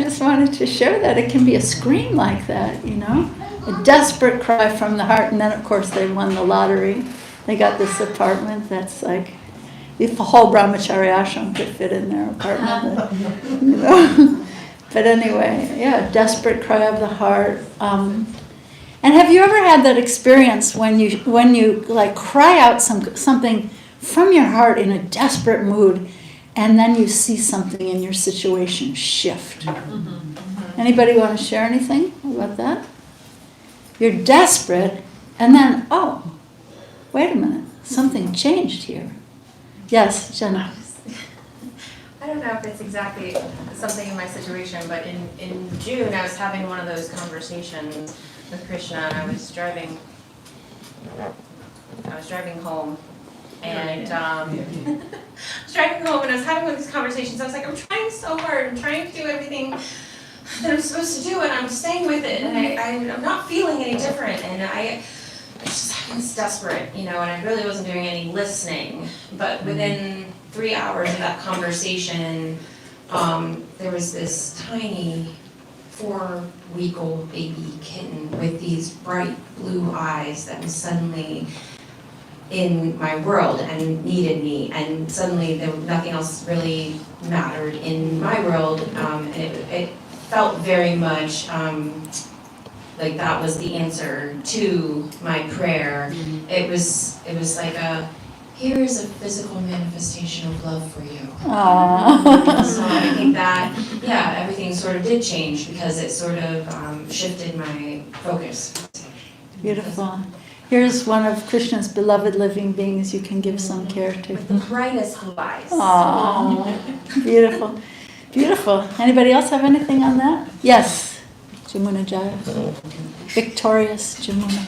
just wanted to share that. It can be a scream like that, a desperate cry from the heart. And then, of course, they won the lottery. They got this apartment that's like, the whole brahmachari ashram could fit in their apartment. But anyway, desperate cry of the heart. And have you ever had that experience when you like cry out something from your heart in a desperate mood, and then you see something in your situation shift? Anybody want to share anything about that? You're desperate, and then wait a minute, something changed here. Yes, Jenna.
I don't know if it's exactly something in my situation, but in June I was having one of those conversations with Krishna, and I was driving home, and I was driving home, and I was having one of these conversations. I was like, I'm trying so hard, I'm trying to do everything that I'm supposed to do, and I'm staying with it, and I'm not feeling any different, and I was desperate, and I really wasn't doing any listening. But within 3 hours of that conversation, there was this tiny 4-week-old baby kitten with these bright blue eyes that was suddenly in my world and needed me, and suddenly nothing else really mattered in my world, and it felt very much like that was the answer to my prayer. It was like here is a physical manifestation of love for you. So I think that, everything sort of did change because it sort of shifted my focus.
Beautiful. Here's one of Krishna's beloved living beings you can give some care to.
With the brightest blue eyes.
Aww. Beautiful. Beautiful. Anybody else have anything on that? Yes. Jamuna Jaya. Victorious Jamuna.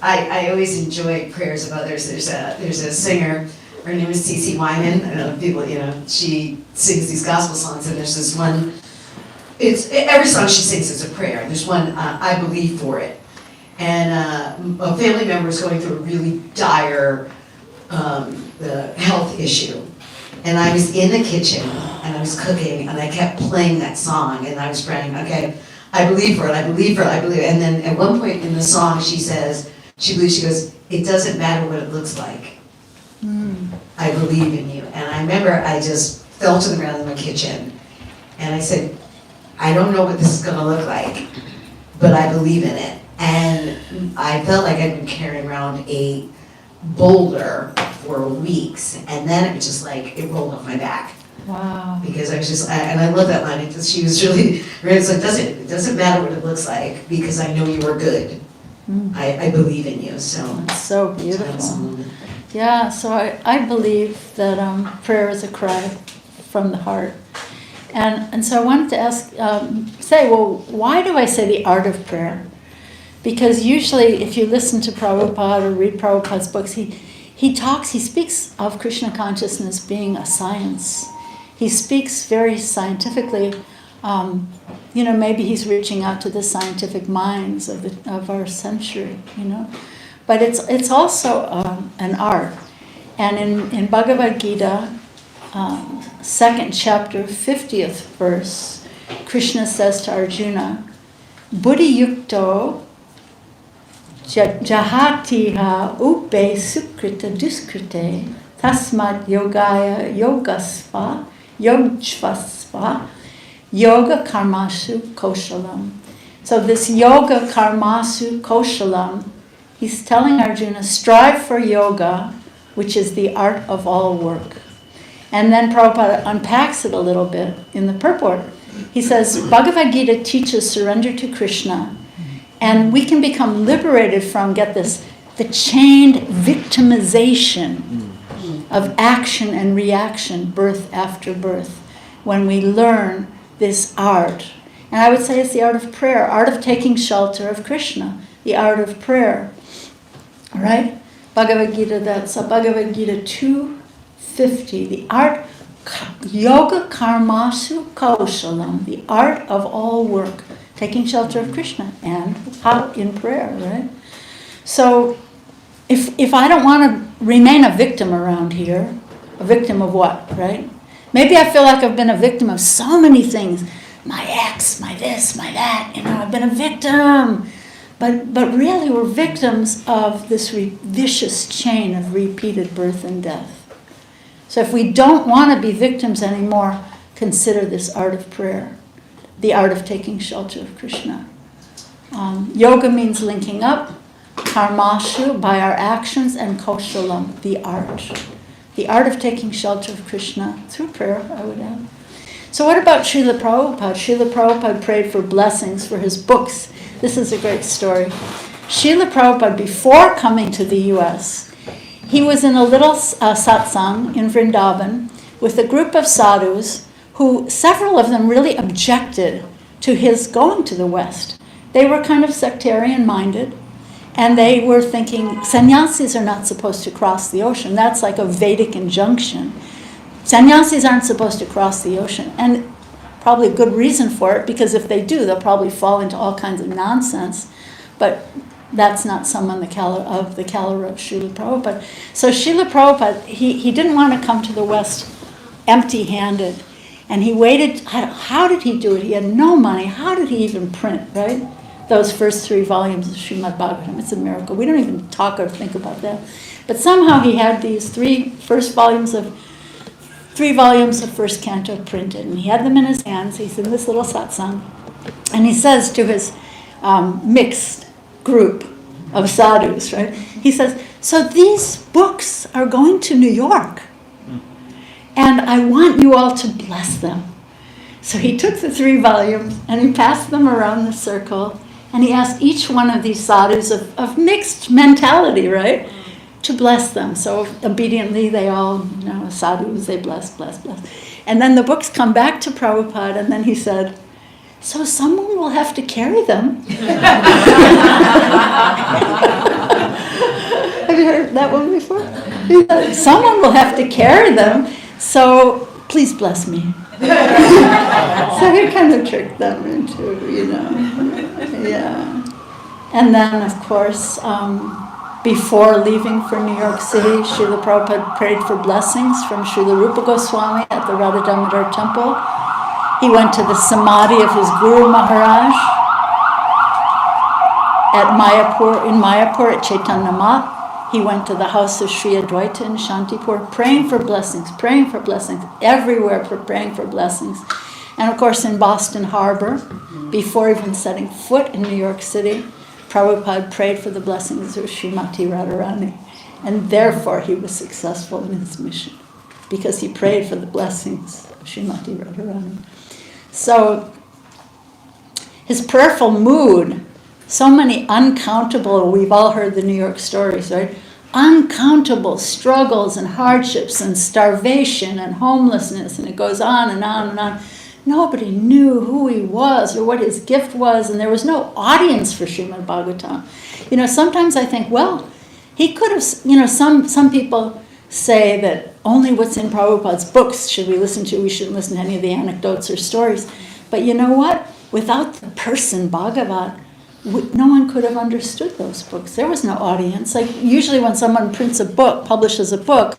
I always enjoy prayers of others. There's a singer, her name is C.C. Wyman. I don't know if people, she sings these gospel songs, and there's this one, every song she sings is a prayer. There's one, I believe for it. And a family member is going through a really dire health issue. And I was in the kitchen, and I was cooking, and I kept playing that song, and I was praying, okay, I believe for it, I believe for it, I believe it. And then at one point in the song, she says, she goes, it doesn't matter what it looks like. I believe in you. And I remember I just fell to the ground in my kitchen, and I said, I don't know what this is gonna look like, but I believe in it. And I felt like I'd been carrying around a boulder for weeks, and then it was just like, it rolled off my back.
Wow.
Because I was just, and I love that line, she was really, it's like, it doesn't matter what it looks like, because I know you are good. I believe in you, so.
It's so beautiful. Yeah, so I believe that prayer is a cry from the heart. And so I wanted to ask, well, why do I say the art of prayer? Because usually if you listen to Prabhupada or read Prabhupada's books, he speaks of Krishna consciousness being a science. He speaks very scientifically. Maybe he's reaching out to the scientific minds of our century, But it's also an art. And in Bhagavad Gita, 2nd chapter, 50th verse, Krishna says to Arjuna, Buddhi yukto jahatiha upe sukrita duskrite tasmad yogaya yogasva yogshvasva yoga karmasu koshalam. So this yoga karmasu koshalam, he's telling Arjuna, strive for yoga, which is the art of all work. And then Prabhupada unpacks it a little bit in the purport. He says, Bhagavad Gita teaches surrender to Krishna, and we can become liberated from, get this, the chained victimization of action and reaction, birth after birth, when we learn this art. And I would say it's the art of prayer, art of taking shelter of Krishna, the art of prayer. All right? Bhagavad Gita, that's Bhagavad Gita 2:50. The art, yoga karmasu kaushalam, the art of all work, taking shelter of Krishna, and how in prayer, right? So if I don't want to remain a victim around here, a victim of what, right? Maybe I feel like I've been a victim of so many things. My ex, my this, my that, I've been a victim. But really we're victims of this vicious chain of repeated birth and death. So if we don't want to be victims anymore, consider this art of prayer, the art of taking shelter of Krishna. Yoga means linking up, karmashu, by our actions, and koshalam, the art of taking shelter of Krishna through prayer, I would add. So what about Srila Prabhupada? Srila Prabhupada prayed for blessings for his books. This is a great story. Srila Prabhupada, before coming to the U.S., he was in a little satsang in Vrindavan with a group of sadhus who, several of them really objected to his going to the West. They were kind of sectarian-minded, and they were thinking, sannyasis are not supposed to cross the ocean. That's like a Vedic injunction. Sannyasis aren't supposed to cross the ocean. And probably a good reason for it, because if they do, they'll probably fall into all kinds of nonsense. But that's not someone of the caliber of Srila Prabhupada. So Srila Prabhupada, he didn't want to come to the West empty-handed. And he waited. How did he do it? He had no money. How did he even print, right? Those first 3 volumes of Srimad Bhagavatam. It's a miracle. We don't even talk or think about that. But somehow he had these 3 volumes of first canto printed, and he had them in his hands. He's in this little satsang, and he says to his mixed group of sadhus, right? He says, so these books are going to New York, and I want you all to bless them. So he took the 3 volumes, and he passed them around the circle, and he asked each one of these sadhus of mixed mentality, right, to bless them. So obediently they all, sadhus, they bless. And then the books come back to Prabhupada, and then he said, so someone will have to carry them. Have you heard that one before? He said, someone will have to carry them, so please bless me. So he kind of tricked them into, yeah. And then, of course, before leaving for New York City, Srila Prabhupada prayed for blessings from Srila Rupa Goswami at the Radha Damodar temple. He went to the samadhi of his Guru Maharaj at Mayapur at Chaitanya Math. He went to the house of Sri Advaita in Shantipur, praying for blessings, everywhere for praying for blessings. And of course in Boston Harbor, before even setting foot in New York City, Prabhupada prayed for the blessings of Srimati Radharani. And therefore he was successful in his mission, because he prayed for the blessings of Srimati Radharani. So his prayerful mood, so many uncountable, we've all heard the New York stories, right? Uncountable struggles and hardships and starvation and homelessness, and it goes on and on and on. Nobody knew who he was or what his gift was, and there was no audience for Srimad Bhagavatam. You know, sometimes I think, well, he could have, you know, some people say that only what's in Prabhupada's books should we listen to. We shouldn't listen to any of the anecdotes or stories. But you know what? Without the person Bhagavat, no one could have understood those books. There was no audience. Like usually when someone prints a book, publishes a book,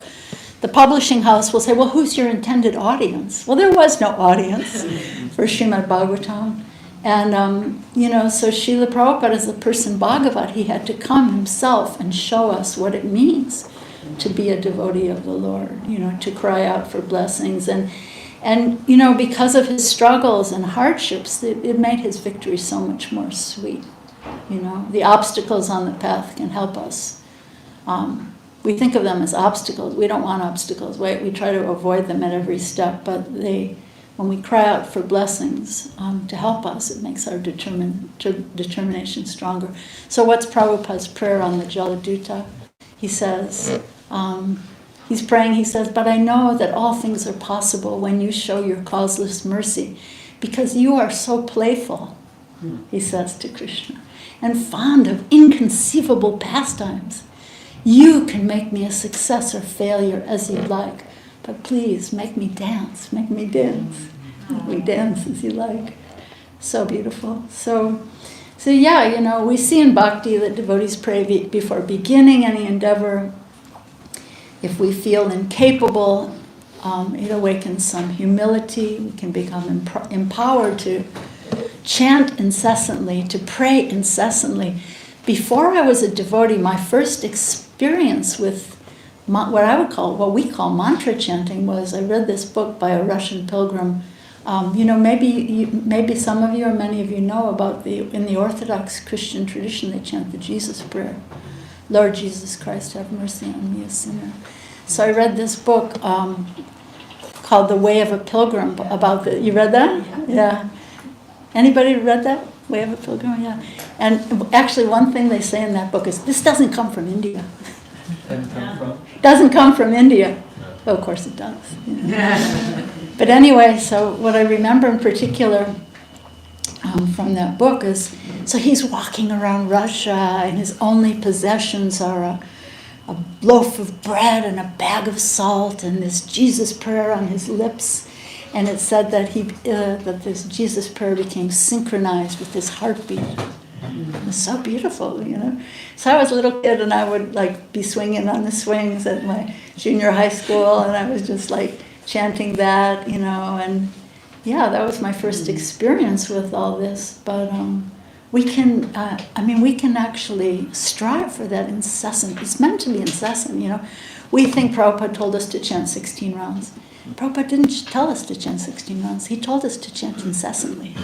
the publishing house will say, well, who's your intended audience? Well, there was no audience for Srimad Bhagavatam. And, you know, so Srila Prabhupada, as the person Bhagavat, he had to come himself and show us what it means to be a devotee of the Lord, you know, to cry out for blessings. And you know, because of his struggles and hardships, it made his victory so much more sweet. You know, the obstacles on the path can help us. We think of them as obstacles. We don't want obstacles. We try to avoid them at every step, but when we cry out for blessings to help us, it makes our determination stronger. So what's Prabhupada's prayer on the Jaladuta? He says, he's praying, he says, but I know that all things are possible when you show your causeless mercy, because you are so playful, he says to Krishna, and fond of inconceivable pastimes. You can make me a success or failure as you like, but please make me dance, make me dance as you like. So beautiful. So yeah, you know, we see in Bhakti that devotees pray before beginning any endeavor. If we feel incapable, it awakens some humility. We can become empowered to chant incessantly, to pray incessantly. Before I was a devotee, my first experience with what we call mantra chanting was, I read this book by a Russian pilgrim. You know, maybe some of you or many of you know about in the Orthodox Christian tradition, they chant the Jesus prayer. Lord Jesus Christ, have mercy on me, a sinner. So I read this book called The Way of a Pilgrim about you read that? Yeah. Anybody read that? Way of a Pilgrim? Yeah. And actually one thing they say in that book is, this doesn't come from India. Doesn't come from India. Well, of course it does. You know. But anyway, so what I remember in particular from that book is, so he's walking around Russia and his only possessions are a loaf of bread and a bag of salt and this Jesus prayer on his lips. And it said that that this Jesus prayer became synchronized with his heartbeat. It was so beautiful, you know. So I was a little kid and I would like be swinging on the swings at my junior high school, and I was just like chanting that, you know. And yeah, that was my first experience with all this. But we can actually strive for that incessant. It's meant to be incessant, you know. We think Prabhupada told us to chant 16 rounds. Prabhupada didn't tell us to chant 16 rounds. He told us to chant incessantly,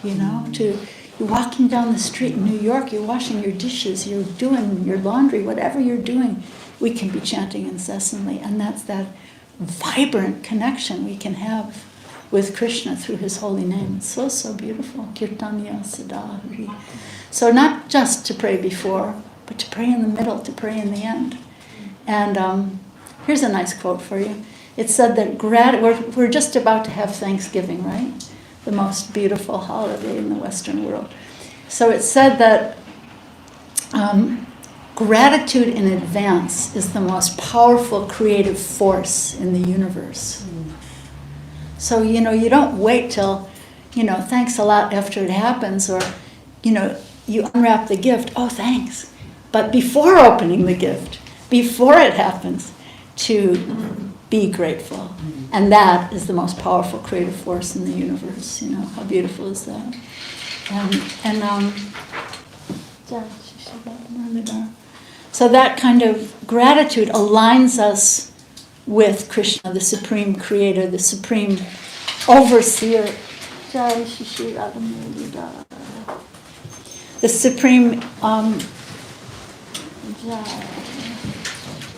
you know. You're walking down the street in New York, you're washing your dishes, you're doing your laundry, whatever you're doing, we can be chanting incessantly. And that's that vibrant connection we can have with Krishna through his holy name. It's so, so beautiful. Kirtanya Sadhari. So not just to pray before, but to pray in the middle, to pray in the end. And here's a nice quote for you. It said that we're just about to have Thanksgiving, right? The most beautiful holiday in the Western world. So it said that gratitude in advance is the most powerful creative force in the universe. So, you know, you don't wait till, you know, thanks a lot after it happens, or, you know, you unwrap the gift, oh, thanks. But before opening the gift, before it happens, to be grateful. And that is the most powerful creative force in the universe. You know, how beautiful is that? So that kind of gratitude aligns us with Krishna, the supreme creator, the supreme overseer, the supreme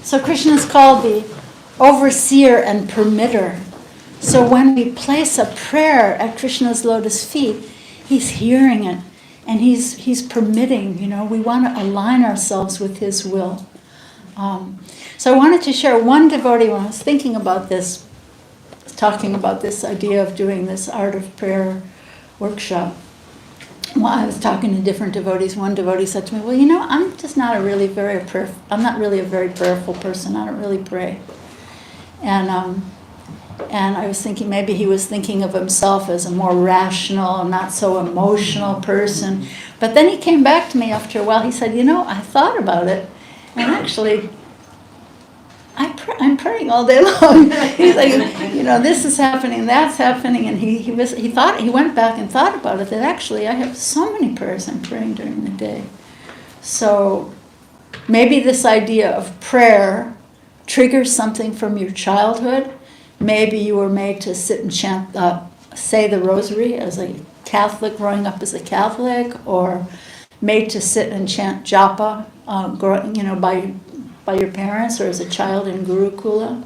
So Krishna is called the overseer and permitter. So when we place a prayer at Krishna's lotus feet, he's hearing it and he's permitting, we want to align ourselves with his will. So I wanted to share one devotee when I was thinking about this, talking about this idea of doing this art of prayer workshop. Well, I was talking to different devotees. One devotee said to me, well, I'm just not I'm not really a very prayerful person. I don't really pray. And I was thinking maybe he was thinking of himself as a more rational, not so emotional person. But then he came back to me after a while. He said, I thought about it. And actually, I'm praying all day long. He's like, this is happening, that's happening, and he went back and thought about it. That actually, I have so many prayers I'm praying during the day. So maybe this idea of prayer triggers something from your childhood. Maybe you were made to sit and chant, say the rosary as a Catholic, growing up as a Catholic, or made to sit and chant japa, by your parents or as a child in Gurukula.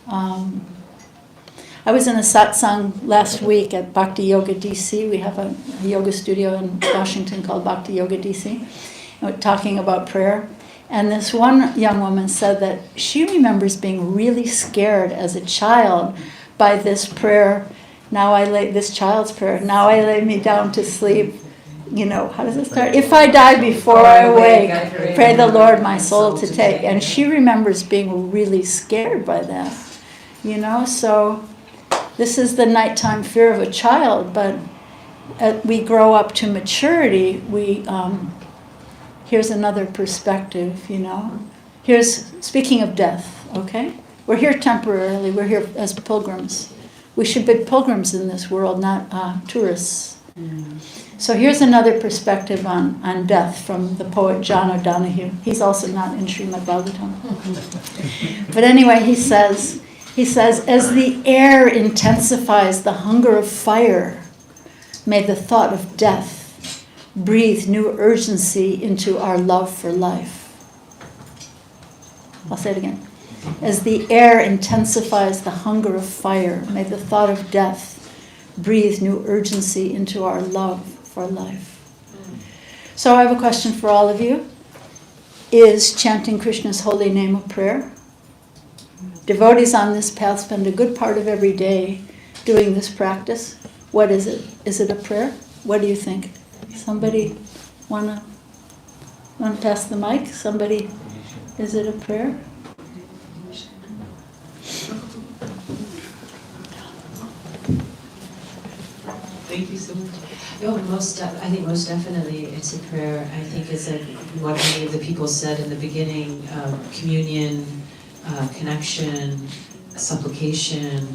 I was in a satsang last week at Bhakti Yoga DC. We have a yoga studio in Washington called Bhakti Yoga DC. And we're talking about prayer. And this one young woman said that she remembers being really scared as a child by this prayer. This child's prayer. Now I lay me down to sleep. How does it start? If I die before I awake, pray the Lord my soul to take. And she remembers being really scared by that. So this is the nighttime fear of a child, but as we grow up to maturity, here's another perspective, Here's, speaking of death, okay? We're here temporarily, we're here as pilgrims. We should be pilgrims in this world, not tourists. So here's another perspective on death from the poet John O'Donohue. He's also not in Srimad Bhagavatam. But anyway, he says, as the air intensifies the hunger of fire, may the thought of death breathe new urgency into our love for life. I'll say it again. As the air intensifies the hunger of fire, may the thought of death breathe new urgency into our love for life. So I have a question for all of you. Is chanting Krishna's holy name a prayer? Devotees on this path spend a good part of every day doing this practice. What is it? Is it a prayer? What do you think? Somebody want to pass the mic? Somebody, is it a prayer?
Thank you so much. No, I think most definitely it's a prayer. I think it's like what many of the people said in the beginning, communion, connection, supplication,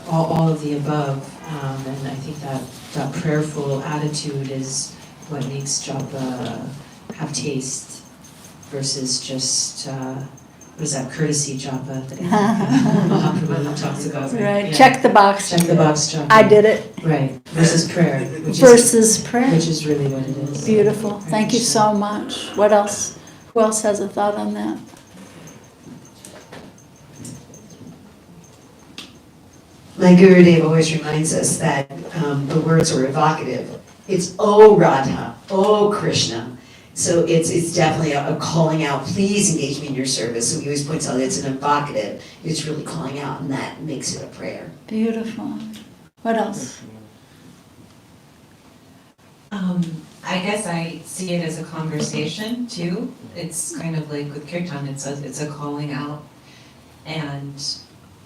all of the above. And I think that prayerful attitude is what makes japa have taste versus just what is that, courtesy japa that Mahaprabhu talks about, right?
Right,
Yeah.
check the box.
Check the box japa.
I did it.
Right, versus prayer. Which is really what it is.
Beautiful. Thank you so much. What else? Who else has a thought on that?
My Gurudev always reminds us that the words are evocative. It's "Oh Radha, Oh Krishna." So it's definitely a calling out, please engage me in your service. So he always points out it's an evocative. It's really calling out, and that makes it a prayer.
Beautiful. What else?
I guess I see it as a conversation too. It's kind of like with kirtan, it's a calling out, and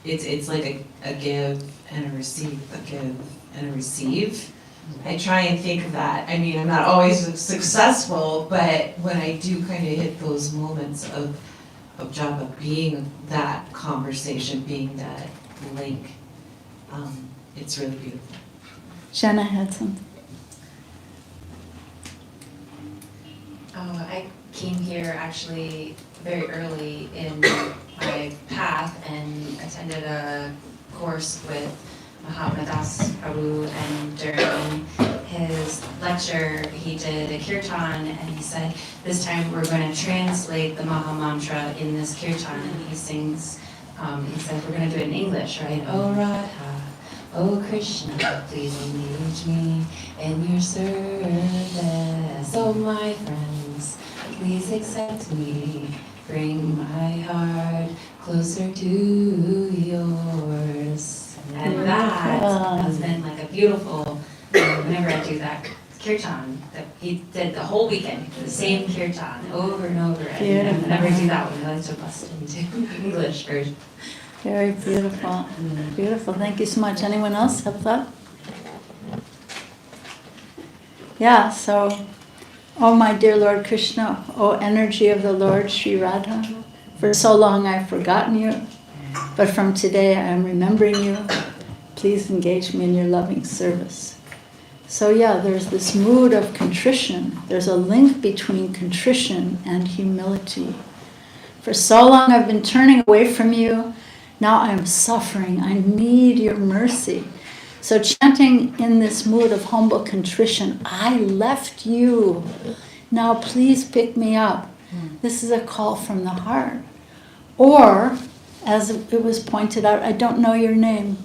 it's like a give and a receive, a give and a receive. I try and think of that. I mean, I'm not always successful, but when I do kind of hit those moments of japa, being that conversation, being that link, it's really beautiful.
Jenna had something.
I came here actually very early in my path and attended a course with Mahatma Das Prabhu, and during his lecture, he did a kirtan, and he said, this time we're going to translate the Maha Mantra in this kirtan, and he sings, he said, we're going to do it in English, right? Oh Radha, oh Krishna, please engage me in your service. Oh my friends, please accept me, bring my heart closer to yours. And that has been like a beautiful, whenever I do that kirtan, that he did the whole weekend, the same kirtan over and over. And whenever I do that one, I like to bust into English version.
Very beautiful. Beautiful. Thank you so much. Anyone else have a thought? Yeah, so, oh my dear Lord Krishna, oh energy of the Lord Sri Radha, for so long I've forgotten you, but from today I am remembering you. Please engage me in your loving service. So yeah, there's this mood of contrition. There's a link between contrition and humility. For so long I've been turning away from you. Now I'm suffering. I need your mercy. So chanting in this mood of humble contrition, I left you. Now please pick me up. This is a call from the heart. Or, as it was pointed out, I don't know your name,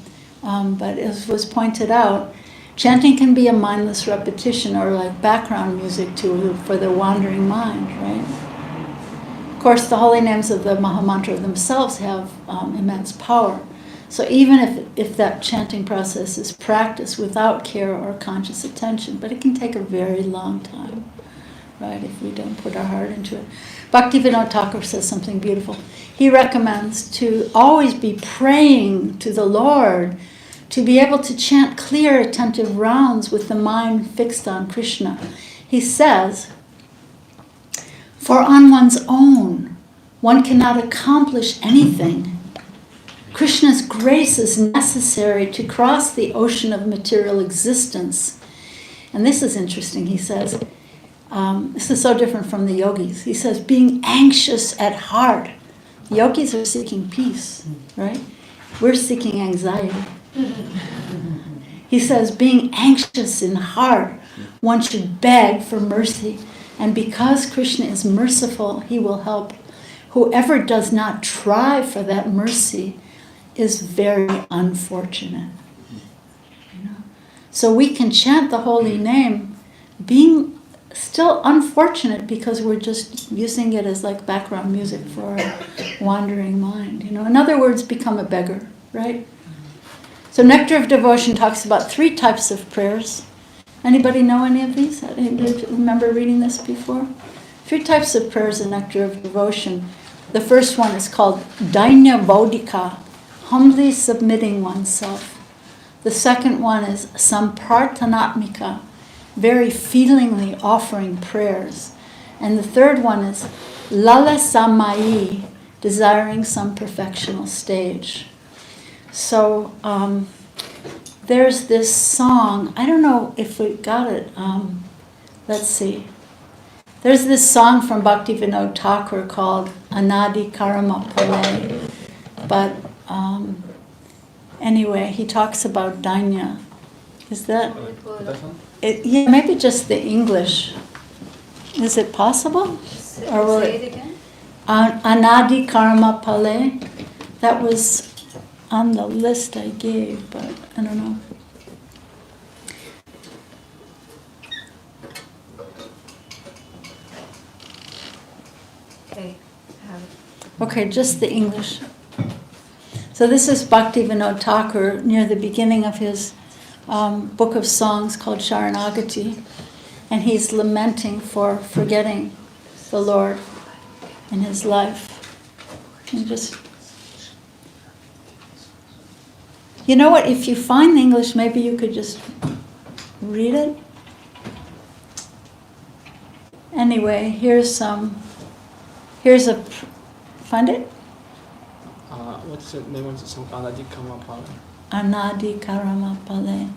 but as was pointed out, chanting can be a mindless repetition or like background music for the wandering mind, right? Of course, the holy names of the Mahamantra themselves have immense power. So even if that chanting process is practiced without care or conscious attention, but it can take a very long time, right, if we don't put our heart into it. Bhaktivinoda Thakur says something beautiful. He recommends to always be praying to the Lord, to be able to chant clear, attentive rounds with the mind fixed on Krishna. He says, for on one's own, one cannot accomplish anything. Krishna's grace is necessary to cross the ocean of material existence. And this is interesting, he says. This is so different from the yogis. He says, being anxious at heart. Yogis are seeking peace, right? We're seeking anxiety. He says, being anxious in heart, one should beg for mercy. And because Krishna is merciful, he will help. Whoever does not try for that mercy is very unfortunate. You know? So we can chant the holy name being still unfortunate because we're just using it as like background music for our wandering mind. You know, in other words, become a beggar, right? So Nectar of Devotion talks about 3 types of prayers. Anybody know any of these? Anybody remember reading this before? 3 types of prayers in Nectar of Devotion. The first one is called Dainya Vaudika, humbly submitting oneself. The second one is Samprarthanatmika, very feelingly offering prayers. And the third one is Lalasamayi, desiring some perfectional stage. So there's this song, I don't know if we got it, let's see. There's this song from Bhaktivinoda Thakur called Anadi Karma Pale, but anyway, he talks about Dainya. Is that? Yeah, maybe just the English. Is it possible? Or will
Say it again.
Anadi Karma Pale. That was on the list I gave, but I don't know.
Okay.
Okay, just the English. So this is Bhaktivinoda Thakur near the beginning of his book of songs called Sharanagati, and he's lamenting for forgetting the Lord in his life. And just, you know what? If you find the English, maybe you could just read it. Anyway, here's a. Find it?
What's the name of the song? Anadi Karma Pale.
Anadi Karma Pale.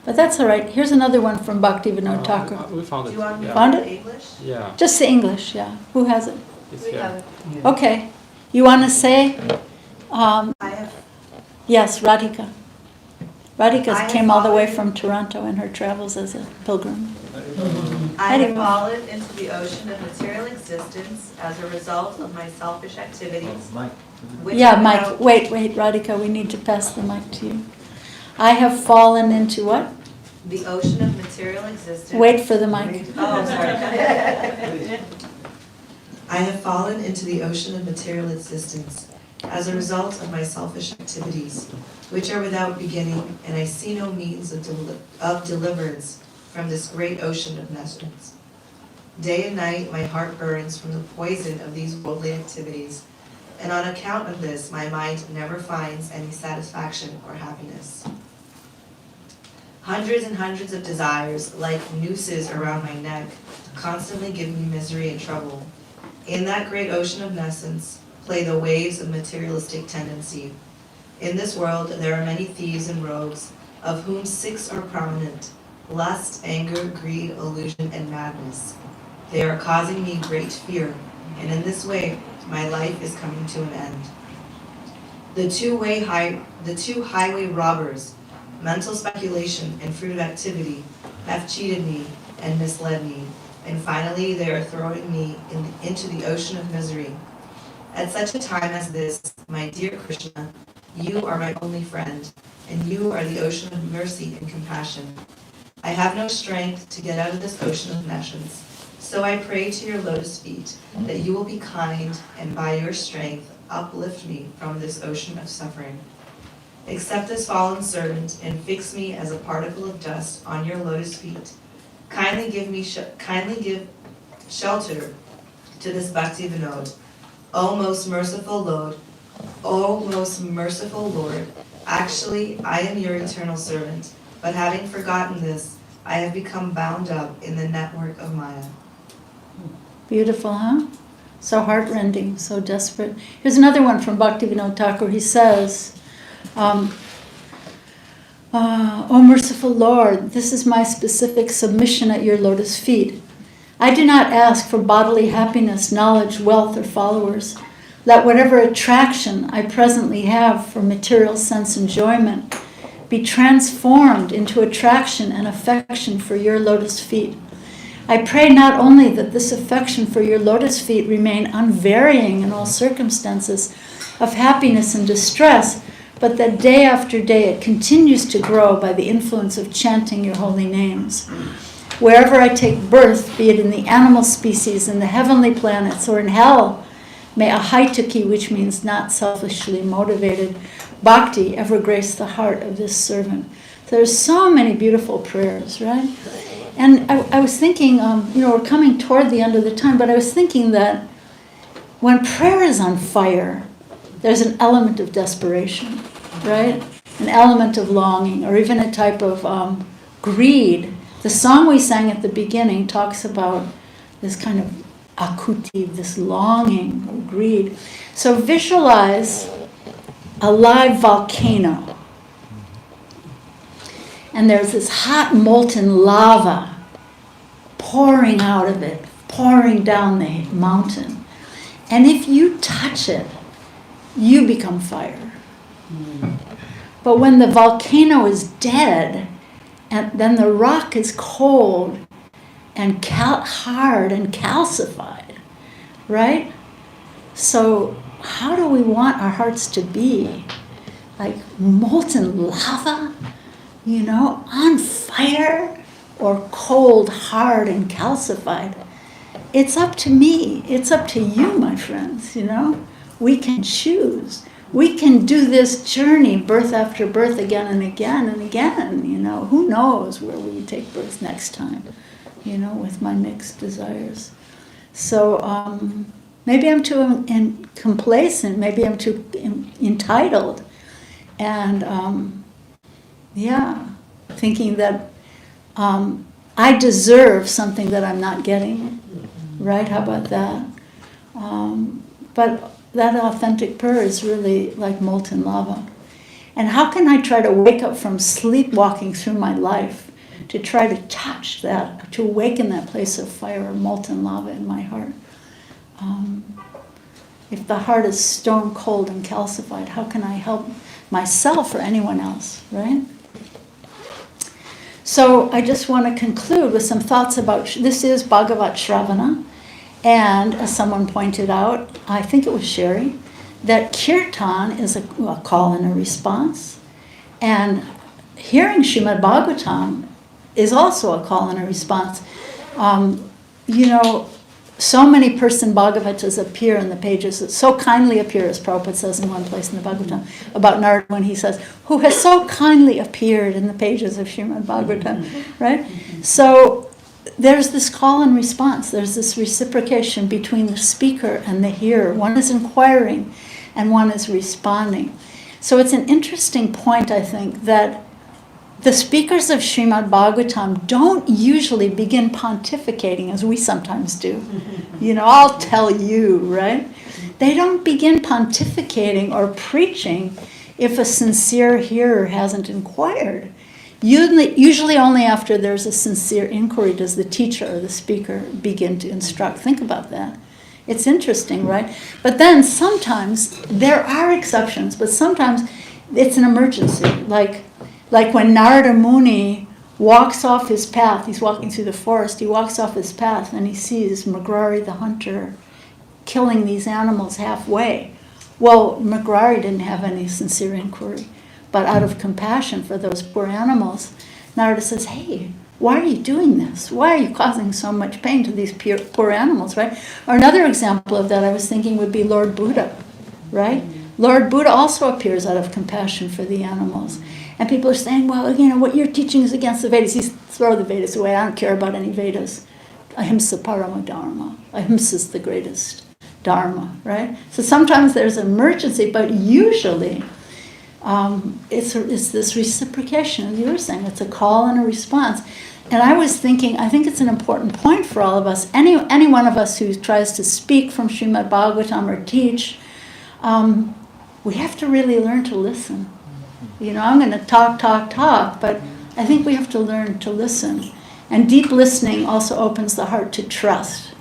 But that's all right. Here's another one from Bhaktivinoda Thakur.
We found it.
Do you want me to
Found
read
it?
the English?
Yeah.
Just the English, yeah. Who has it?
It's
We
here.
have it.
Okay. You want to say?
I have.
Yes, Radhika. Radhika came all the way from Toronto in her travels as a pilgrim.
I have fallen into the ocean of material existence as a result of my selfish activities.
Yeah, Mike, wait, Radhika, we need to pass the mic to you. I have fallen into what?
The ocean of material existence.
Wait for the mic.
Oh, sorry. I have fallen into the ocean of material existence as a result of my selfish activities, which are without beginning, and I see no means of deliverance from this great ocean of nescience. Day and night my heart burns from the poison of these worldly activities, and on account of this my mind never finds any satisfaction or happiness. Hundreds and hundreds of desires, like nooses around my neck, constantly give me misery and trouble. In that great ocean of nescience play the waves of materialistic tendency. In this world there are many thieves and rogues, of whom 6 are prominent: lust, anger, greed, illusion, and madness. They are causing me great fear, and in this way my life is coming to an end. The two highway robbers, mental speculation and fruit of activity, have cheated me and misled me, and finally they are throwing me into the ocean of misery. At such a time as this, my dear Krishna, you are my only friend, and you are the ocean of mercy and compassion. I have no strength to get out of this ocean of nescience, so I pray to your lotus feet that you will be kind and by your strength uplift me from this ocean of suffering. Accept this fallen servant and fix me as a particle of dust on your lotus feet. Kindly give shelter to this Bhakti Vinod. O most merciful Lord, actually I am your eternal servant, but having forgotten this, I have become bound up in the network of Maya.
Beautiful, huh? So heartrending, so desperate. Here's another one from Bhaktivinoda Thakur. He says, O merciful Lord, this is my specific submission at your lotus feet. I do not ask for bodily happiness, knowledge, wealth, or followers. Let whatever attraction I presently have for material sense enjoyment be transformed into attraction and affection for your lotus feet. I pray not only that this affection for your lotus feet remain unvarying in all circumstances of happiness and distress, but that day after day it continues to grow by the influence of chanting your holy names. Wherever I take birth, be it in the animal species, in the heavenly planets, or in hell, may ahaituki, which means not selfishly motivated, bhakti ever grace the heart of this servant. There's so many beautiful prayers, right? And I was thinking, we're coming toward the end of the time, but I was thinking that when prayer is on fire, there's an element of desperation, right? An element of longing, or even a type of greed. The song we sang at the beginning talks about this kind of akuti, this longing or greed. So visualize a live volcano. And there's this hot molten lava pouring out of it, pouring down the mountain. And if you touch it, you become fire. But when the volcano is dead, and then the rock is cold and hard and calcified, right? So how do we want our hearts to be? Like molten lava, on fire, or cold, hard, and calcified? It's up to me. It's up to you, my friends, We can choose. We can do this journey birth after birth again and again and again, Who knows where we take birth next time, with my mixed desires. So maybe I'm too complacent. Maybe I'm too entitled. And thinking that I deserve something that I'm not getting. Right? How about that? But that authentic prayer is really like molten lava. And how can I try to wake up from sleepwalking through my life to try to touch that, to awaken that place of fire or molten lava in my heart? If the heart is stone cold and calcified, how can I help myself or anyone else, right? So I just want to conclude with some thoughts about, this is Bhagavat Shravana, and as someone pointed out, I think it was Sherry, that kirtan is a call and a response, and hearing Srimad Bhagavatam is also a call and a response. You know, so many person Bhagavatas appear in the pages, that so kindly appear, as Prabhupada says in one place in the Bhagavatam, about Narada when he says, who has so kindly appeared in the pages of Srimad Bhagavatam, right? So there's this call and response, there's this reciprocation between the speaker and the hearer. One is inquiring and one is responding. So it's an interesting point, I think, that the speakers of Srimad Bhagavatam don't usually begin pontificating as we sometimes do. You know, I'll tell you, right? They don't begin pontificating or preaching if a sincere hearer hasn't inquired. Usually only after there's a sincere inquiry does the teacher or the speaker begin to instruct. Think about that. It's interesting, right? But then sometimes, there are exceptions, but sometimes it's an emergency. Like when Narada Muni walks off his path, he's walking through the forest, he walks off his path and he sees Mrigarhi the hunter killing these animals halfway. Well, Mrigarhi didn't have any sincere inquiry, but out of compassion for those poor animals, Narada says, hey, why are you doing this? Why are you causing so much pain to these poor animals, right? Or another example of that I was thinking would be Lord Buddha, right? Lord Buddha also appears out of compassion for the animals. And people are saying, well, you know, what you're teaching is against the Vedas. Throw the Vedas away. I don't care about any Vedas. Ahimsa parama dharma. Ahimsa is the greatest dharma, right? So sometimes there's emergency, but usually it's this reciprocation, as you were saying. It's a call and a response. And I was thinking, I think it's an important point for all of us. Any one of us who tries to speak from Srimad Bhagavatam or teach, we have to really learn to listen. You know, I'm going to talk, but I think we have to learn to listen. And deep listening also opens the heart to trust.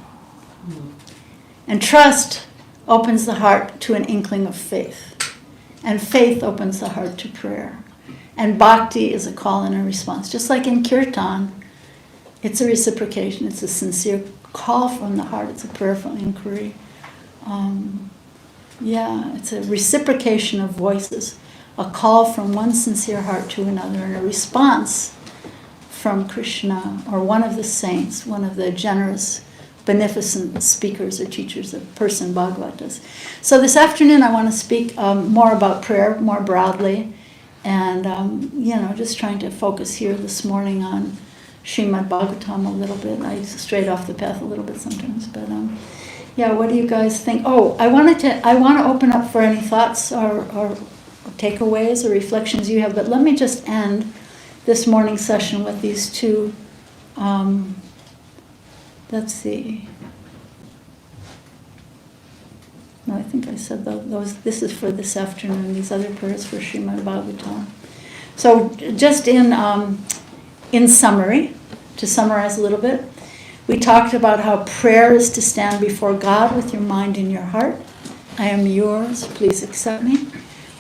And trust opens the heart to an inkling of faith. And faith opens the heart to prayer. And bhakti is a call and a response. Just like in kirtan, it's a reciprocation. It's a sincere call from the heart. It's a prayerful inquiry. It's a reciprocation of voices. A call from one sincere heart to another, and a response from Krishna or one of the saints, one of the generous, beneficent speakers or teachers of person Bhagavatas. So this afternoon I want to speak more about prayer, more broadly, and just trying to focus here this morning on Srimad Bhagavatam a little bit. I stray off the path a little bit sometimes, but what do you guys think? Oh, I want to open up for any thoughts or takeaways or reflections you have, but let me just end this morning's session with these two. Let's see. No, I think I said those. This is for this afternoon. These other prayers for Srimad Bhagavatam. So, just in summary, to summarize a little bit, we talked about how prayer is to stand before God with your mind and your heart. I am yours. Please accept me.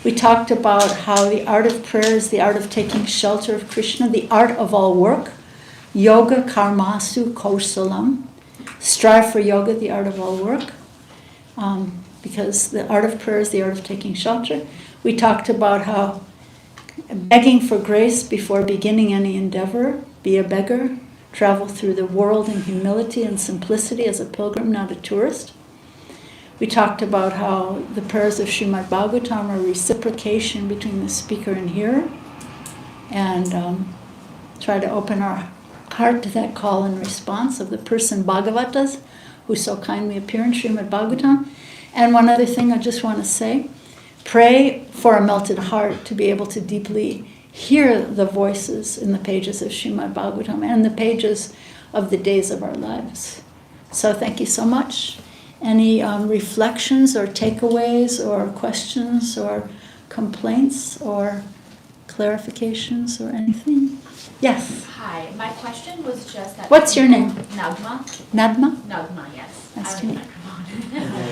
We talked about how the art of prayer is the art of taking shelter of Krishna, the art of all work. Yoga karmasu kausalam. Strive for yoga, the art of all work. Because the art of prayer is the art of taking shelter. We talked about how begging for grace before beginning any endeavor, be a beggar, travel through the world in humility and simplicity as a pilgrim, not a tourist. We talked about how the prayers of Srimad Bhagavatam are reciprocation between the speaker and hearer, and try to open our heart to that call and response of the person Bhagavatas who so kindly appear in Srimad Bhagavatam. And one other thing I just want to say, pray for a melted heart to be able to deeply hear the voices in the pages of Srimad Bhagavatam and the pages of the days of our lives. So thank you so much. Any reflections or takeaways or questions or complaints or clarifications or anything? Yes.
Hi, my question was just that.
What's your name?
Nagma.
Nadma?
Nagma, yes.
Nice
I
to
don't
meet
know.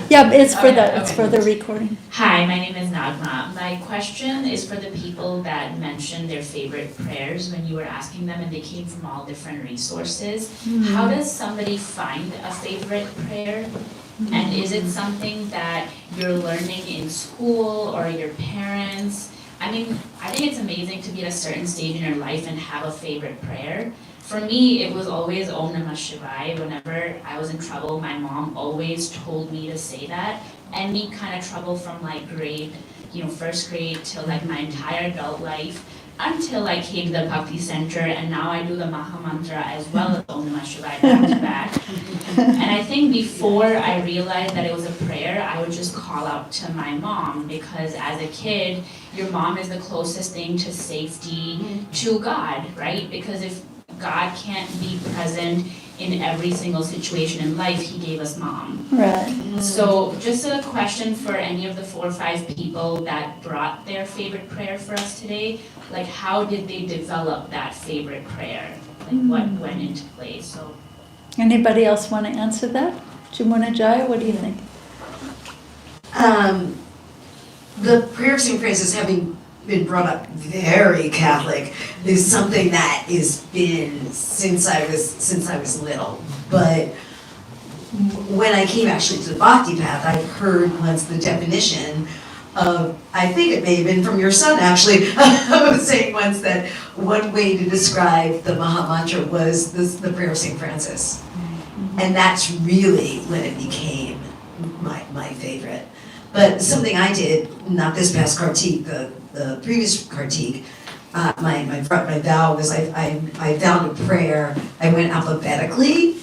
Yeah, but it's for the recording.
Hi, my name is Nagma. My question is for the people that mentioned their favorite prayers when you were asking them, and they came from all different resources. How does somebody find a favorite prayer? And is it something that you're learning in school or your parents? I mean, I think it's amazing to be at a certain stage in your life and have a favorite prayer. For me, it was always Om Namah Shivaya. Whenever I was in trouble, my mom always told me to say that. Any kind of trouble from like grade, first grade till like my entire adult life, until I came to the Bhakti Center, and now I do the Maha Mantra as well as Om Namah Shivaya back to back. And I think before I realized that it was a prayer, I would just call out to my mom, because as a kid, your mom is the closest thing to safety to God, right? Because if God can't be present in every single situation in life, He gave us mom.
Right.
So just a question for any of the 4 or 5 people that brought their favorite prayer for us today, like how did they develop that favorite prayer? Like what went into place? So.
Anybody else want to answer that? Jamuna Jaya, what do you think?
The prayer of St. Francis, having been brought up very Catholic, is something that has been since I was little. But when I came actually to the Bhakti path, I heard once the definition of, I think it may have been from your son actually, was saying once that one way to describe the Maha Mantra was the prayer of St. Francis. And that's really when it became my favorite. But something I did, not this past Kartik, the previous Kartik, my vow was I vowed a prayer. I went alphabetically,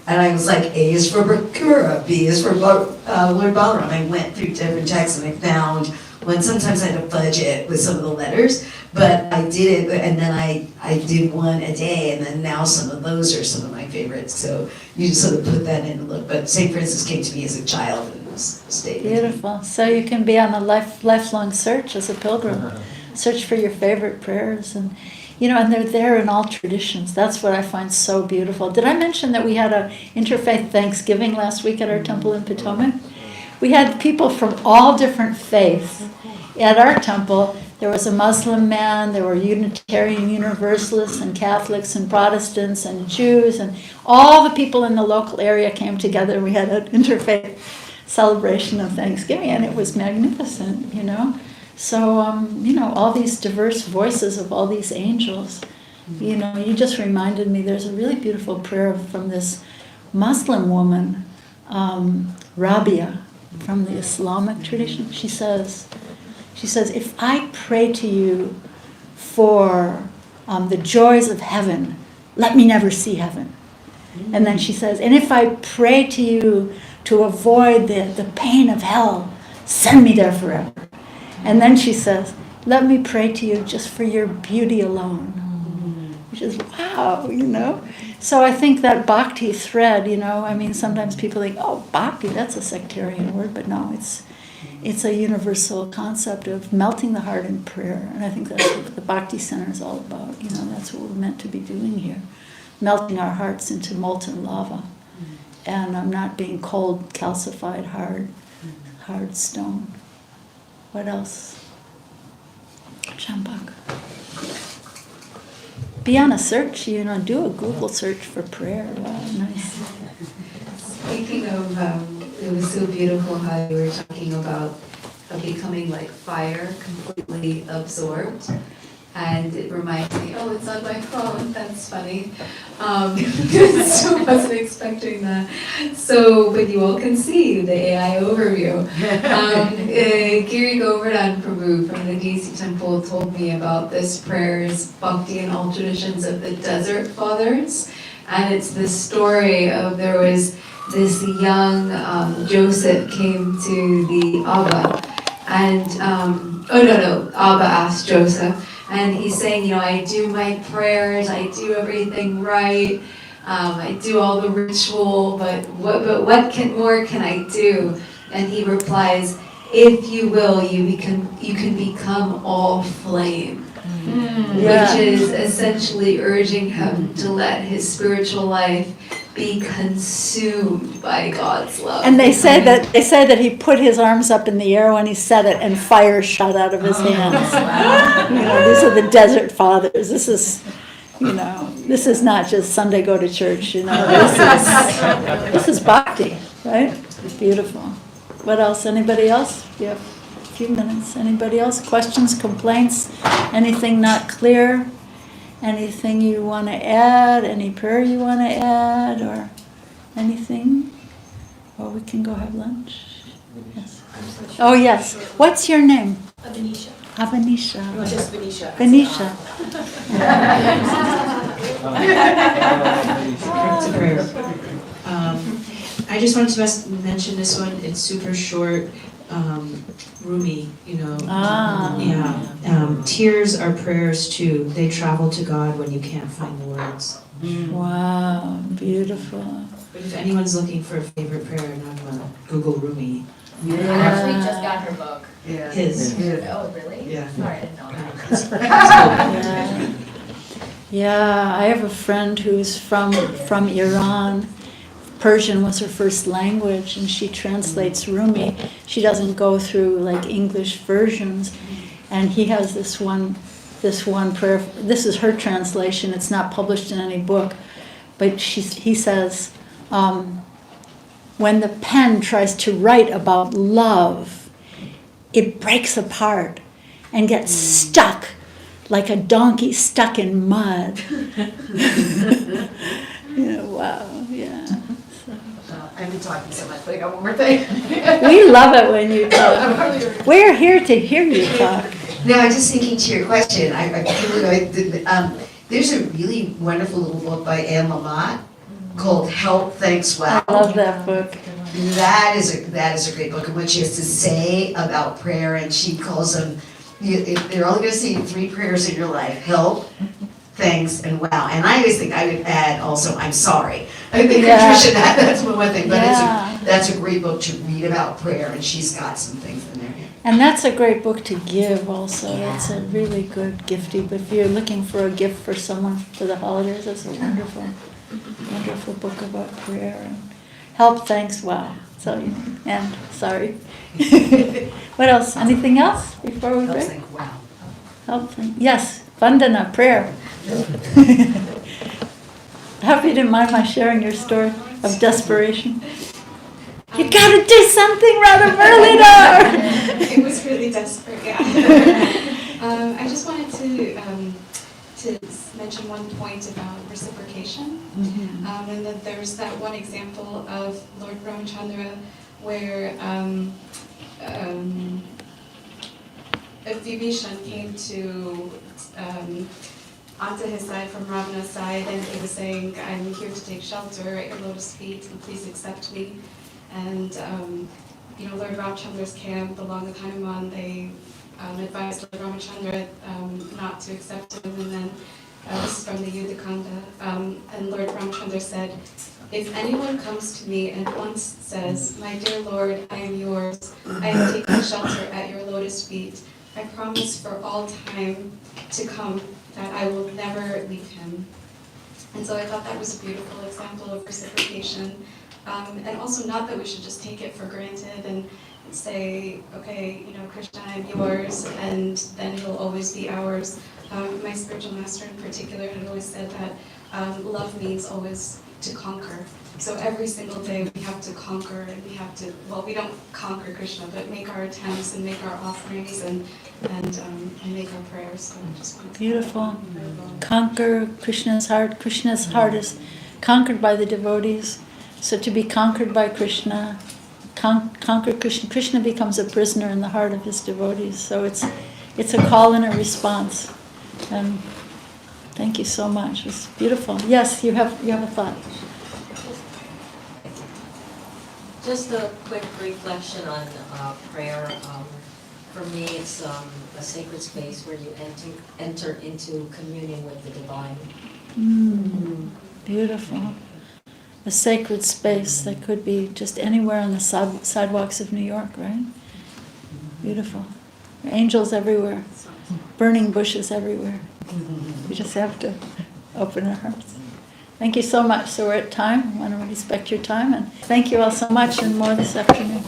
and I was like, A is for Bakura, B is for Lord Balaram. I went through different texts and I found when sometimes I had to fudge it with some of the letters, but I did it, and then I did one a day, and then now some of those are some of my favorites. So you just sort of put that in and look. But St. Francis came to me as a child and stayed.
Beautiful. So you can be on a lifelong search as a pilgrim. Search for your favorite prayers, and and they're there in all traditions. That's what I find so beautiful. Did I mention that we had a interfaith Thanksgiving last week at our temple in Potomac? We had people from all different faiths at our temple. There was a Muslim man, there were Unitarian Universalists and Catholics and Protestants and Jews, and all the people in the local area came together. We had an interfaith celebration of Thanksgiving, and it was magnificent, So, all these diverse voices of all these angels, you just reminded me, there's a really beautiful prayer from this Muslim woman, Rabia, from the Islamic tradition. She says, if I pray to you for the joys of heaven, let me never see heaven. And then she says, and if I pray to you to avoid the pain of hell, send me there forever. And then she says, let me pray to you just for your beauty alone. Which is, wow, So I think that bhakti thread, sometimes people think, oh, bhakti, that's a sectarian word, but no, it's a universal concept of melting the heart in prayer. And I think that's what the Bhakti Center is all about. That's what we're meant to be doing here. Melting our hearts into molten lava. And not being cold, calcified, hard stone. What else? Shambhak. Be on a search, do a Google search for prayer. Wow, nice.
Speaking of, it was so beautiful how you were talking about becoming like fire, completely absorbed. And it reminds me, oh, it's on my phone, that's funny. So I wasn't expecting that. So, but you all can see the AI overview. Giri Govardhan Prabhu from the DC Temple told me about this prayers, Bhakti and all traditions of the Desert Fathers. And it's the story of there was this young Joseph came to the Abba. And, Abba asked Joseph. And he's saying, I do my prayers, I do everything right, I do all the ritual, but what more can I do? And he replies, if you will, you can become all flame. Which is essentially urging him to let his spiritual life be consumed by God's love.
And they say that he put his arms up in the air when he said it, and fire shot out of his hands. You know, these are the desert fathers. This is, you know, this is not just Sunday go to church. You know, this is bhakti, right? Beautiful. What else? Anybody else? You have a few minutes. Anybody else? Questions, complaints? Anything not clear? Anything you want to add? Any prayer you want to add, or anything? Or we can go have lunch. Yes. Oh yes. What's your name?
Avenisha.
Avenisha.
No, just Venetia.
Venetia.
It's a prayer. I just wanted to mention this one. It's super short. Rumi, you know. Yeah. Tears are prayers too. They travel to God when you can't find the words.
Wow, beautiful.
But if anyone's looking for a favorite prayer, Google Rumi.
I actually just got her book.
Yeah. His.
Oh, really?
Yeah.
Sorry, I didn't know that.
Yeah, I have a friend who's from Iran. Persian was her first language, and she translates Rumi. She doesn't go through like English versions, and he has this one prayer. This is her translation. It's not published in any book, but he says, when the pen tries to write about love, it breaks apart and gets stuck like a donkey stuck in mud. Wow, yeah.
I've been talking so much, but I got one more thing.
We love it when you talk. We're here to hear you talk.
No, I'm just thinking to your question. There's a really wonderful little book by Anne Lamott called Help, Thanks, Wow.
I love that book.
That is a great book, and what she has to say about prayer, and she calls them, you're only going to see 3 prayers in your life: help, thanks, and wow. And I always think I would add also, I'm sorry. I think contrition, that's one thing, but that's a great book to read about prayer, and she's got some things in there.
And that's a great book to give also. It's a really good gifty. But if you're looking for a gift for someone for the holidays, that's a wonderful, wonderful book about prayer. And help, thanks, wow. So, and sorry. What else? Anything else before we break?
Help, wow.
Help, yes, vandana, prayer. I hope you didn't mind my sharing your story of desperation. You gotta do something rather early now.
It was really desperate, yeah. I just wanted to mention one point about reciprocation. And that there's that one example of Lord Ramachandra where Vibhishan came to onto his side from Ravana's side, and he was saying, I'm here to take shelter at your lotus feet, and please accept me. And Lord Ramachandra's camp, along with Hanuman, they advised Lord Ramachandra not to accept him, and then this is from the Yudhakanda, and Lord Ramachandra said, if anyone comes to me and once says, my dear Lord, I am yours, I am taking shelter at your lotus feet, I promise for all time to come that I will never leave him. And so I thought that was a beautiful example of reciprocation. And also not that we should just take it for granted and say, okay, Krishna, I'm yours, and then he'll always be ours. My spiritual master in particular had always said that love means always to conquer. So every single day we have to conquer, and we have to, well, we don't conquer Krishna, but make our attempts and make our offerings and make our prayers. So I just wanted to
Beautiful. Conquer Krishna's heart. Krishna's heart is conquered by the devotees. So to be conquered by Krishna, conquer Krishna. Krishna becomes a prisoner in the heart of his devotees. So it's a call and a response. And thank you so much. It's beautiful. Yes, you have a thought.
Just a quick reflection on prayer. For me, it's a sacred space where you enter into communion with the divine.
Beautiful. A sacred space that could be just anywhere on the sidewalks of New York, right? Beautiful. Angels everywhere. Burning bushes everywhere. We just have to open our hearts. Thank you so much. So we're at time. I want to respect your time, and thank you all so much, and more this afternoon.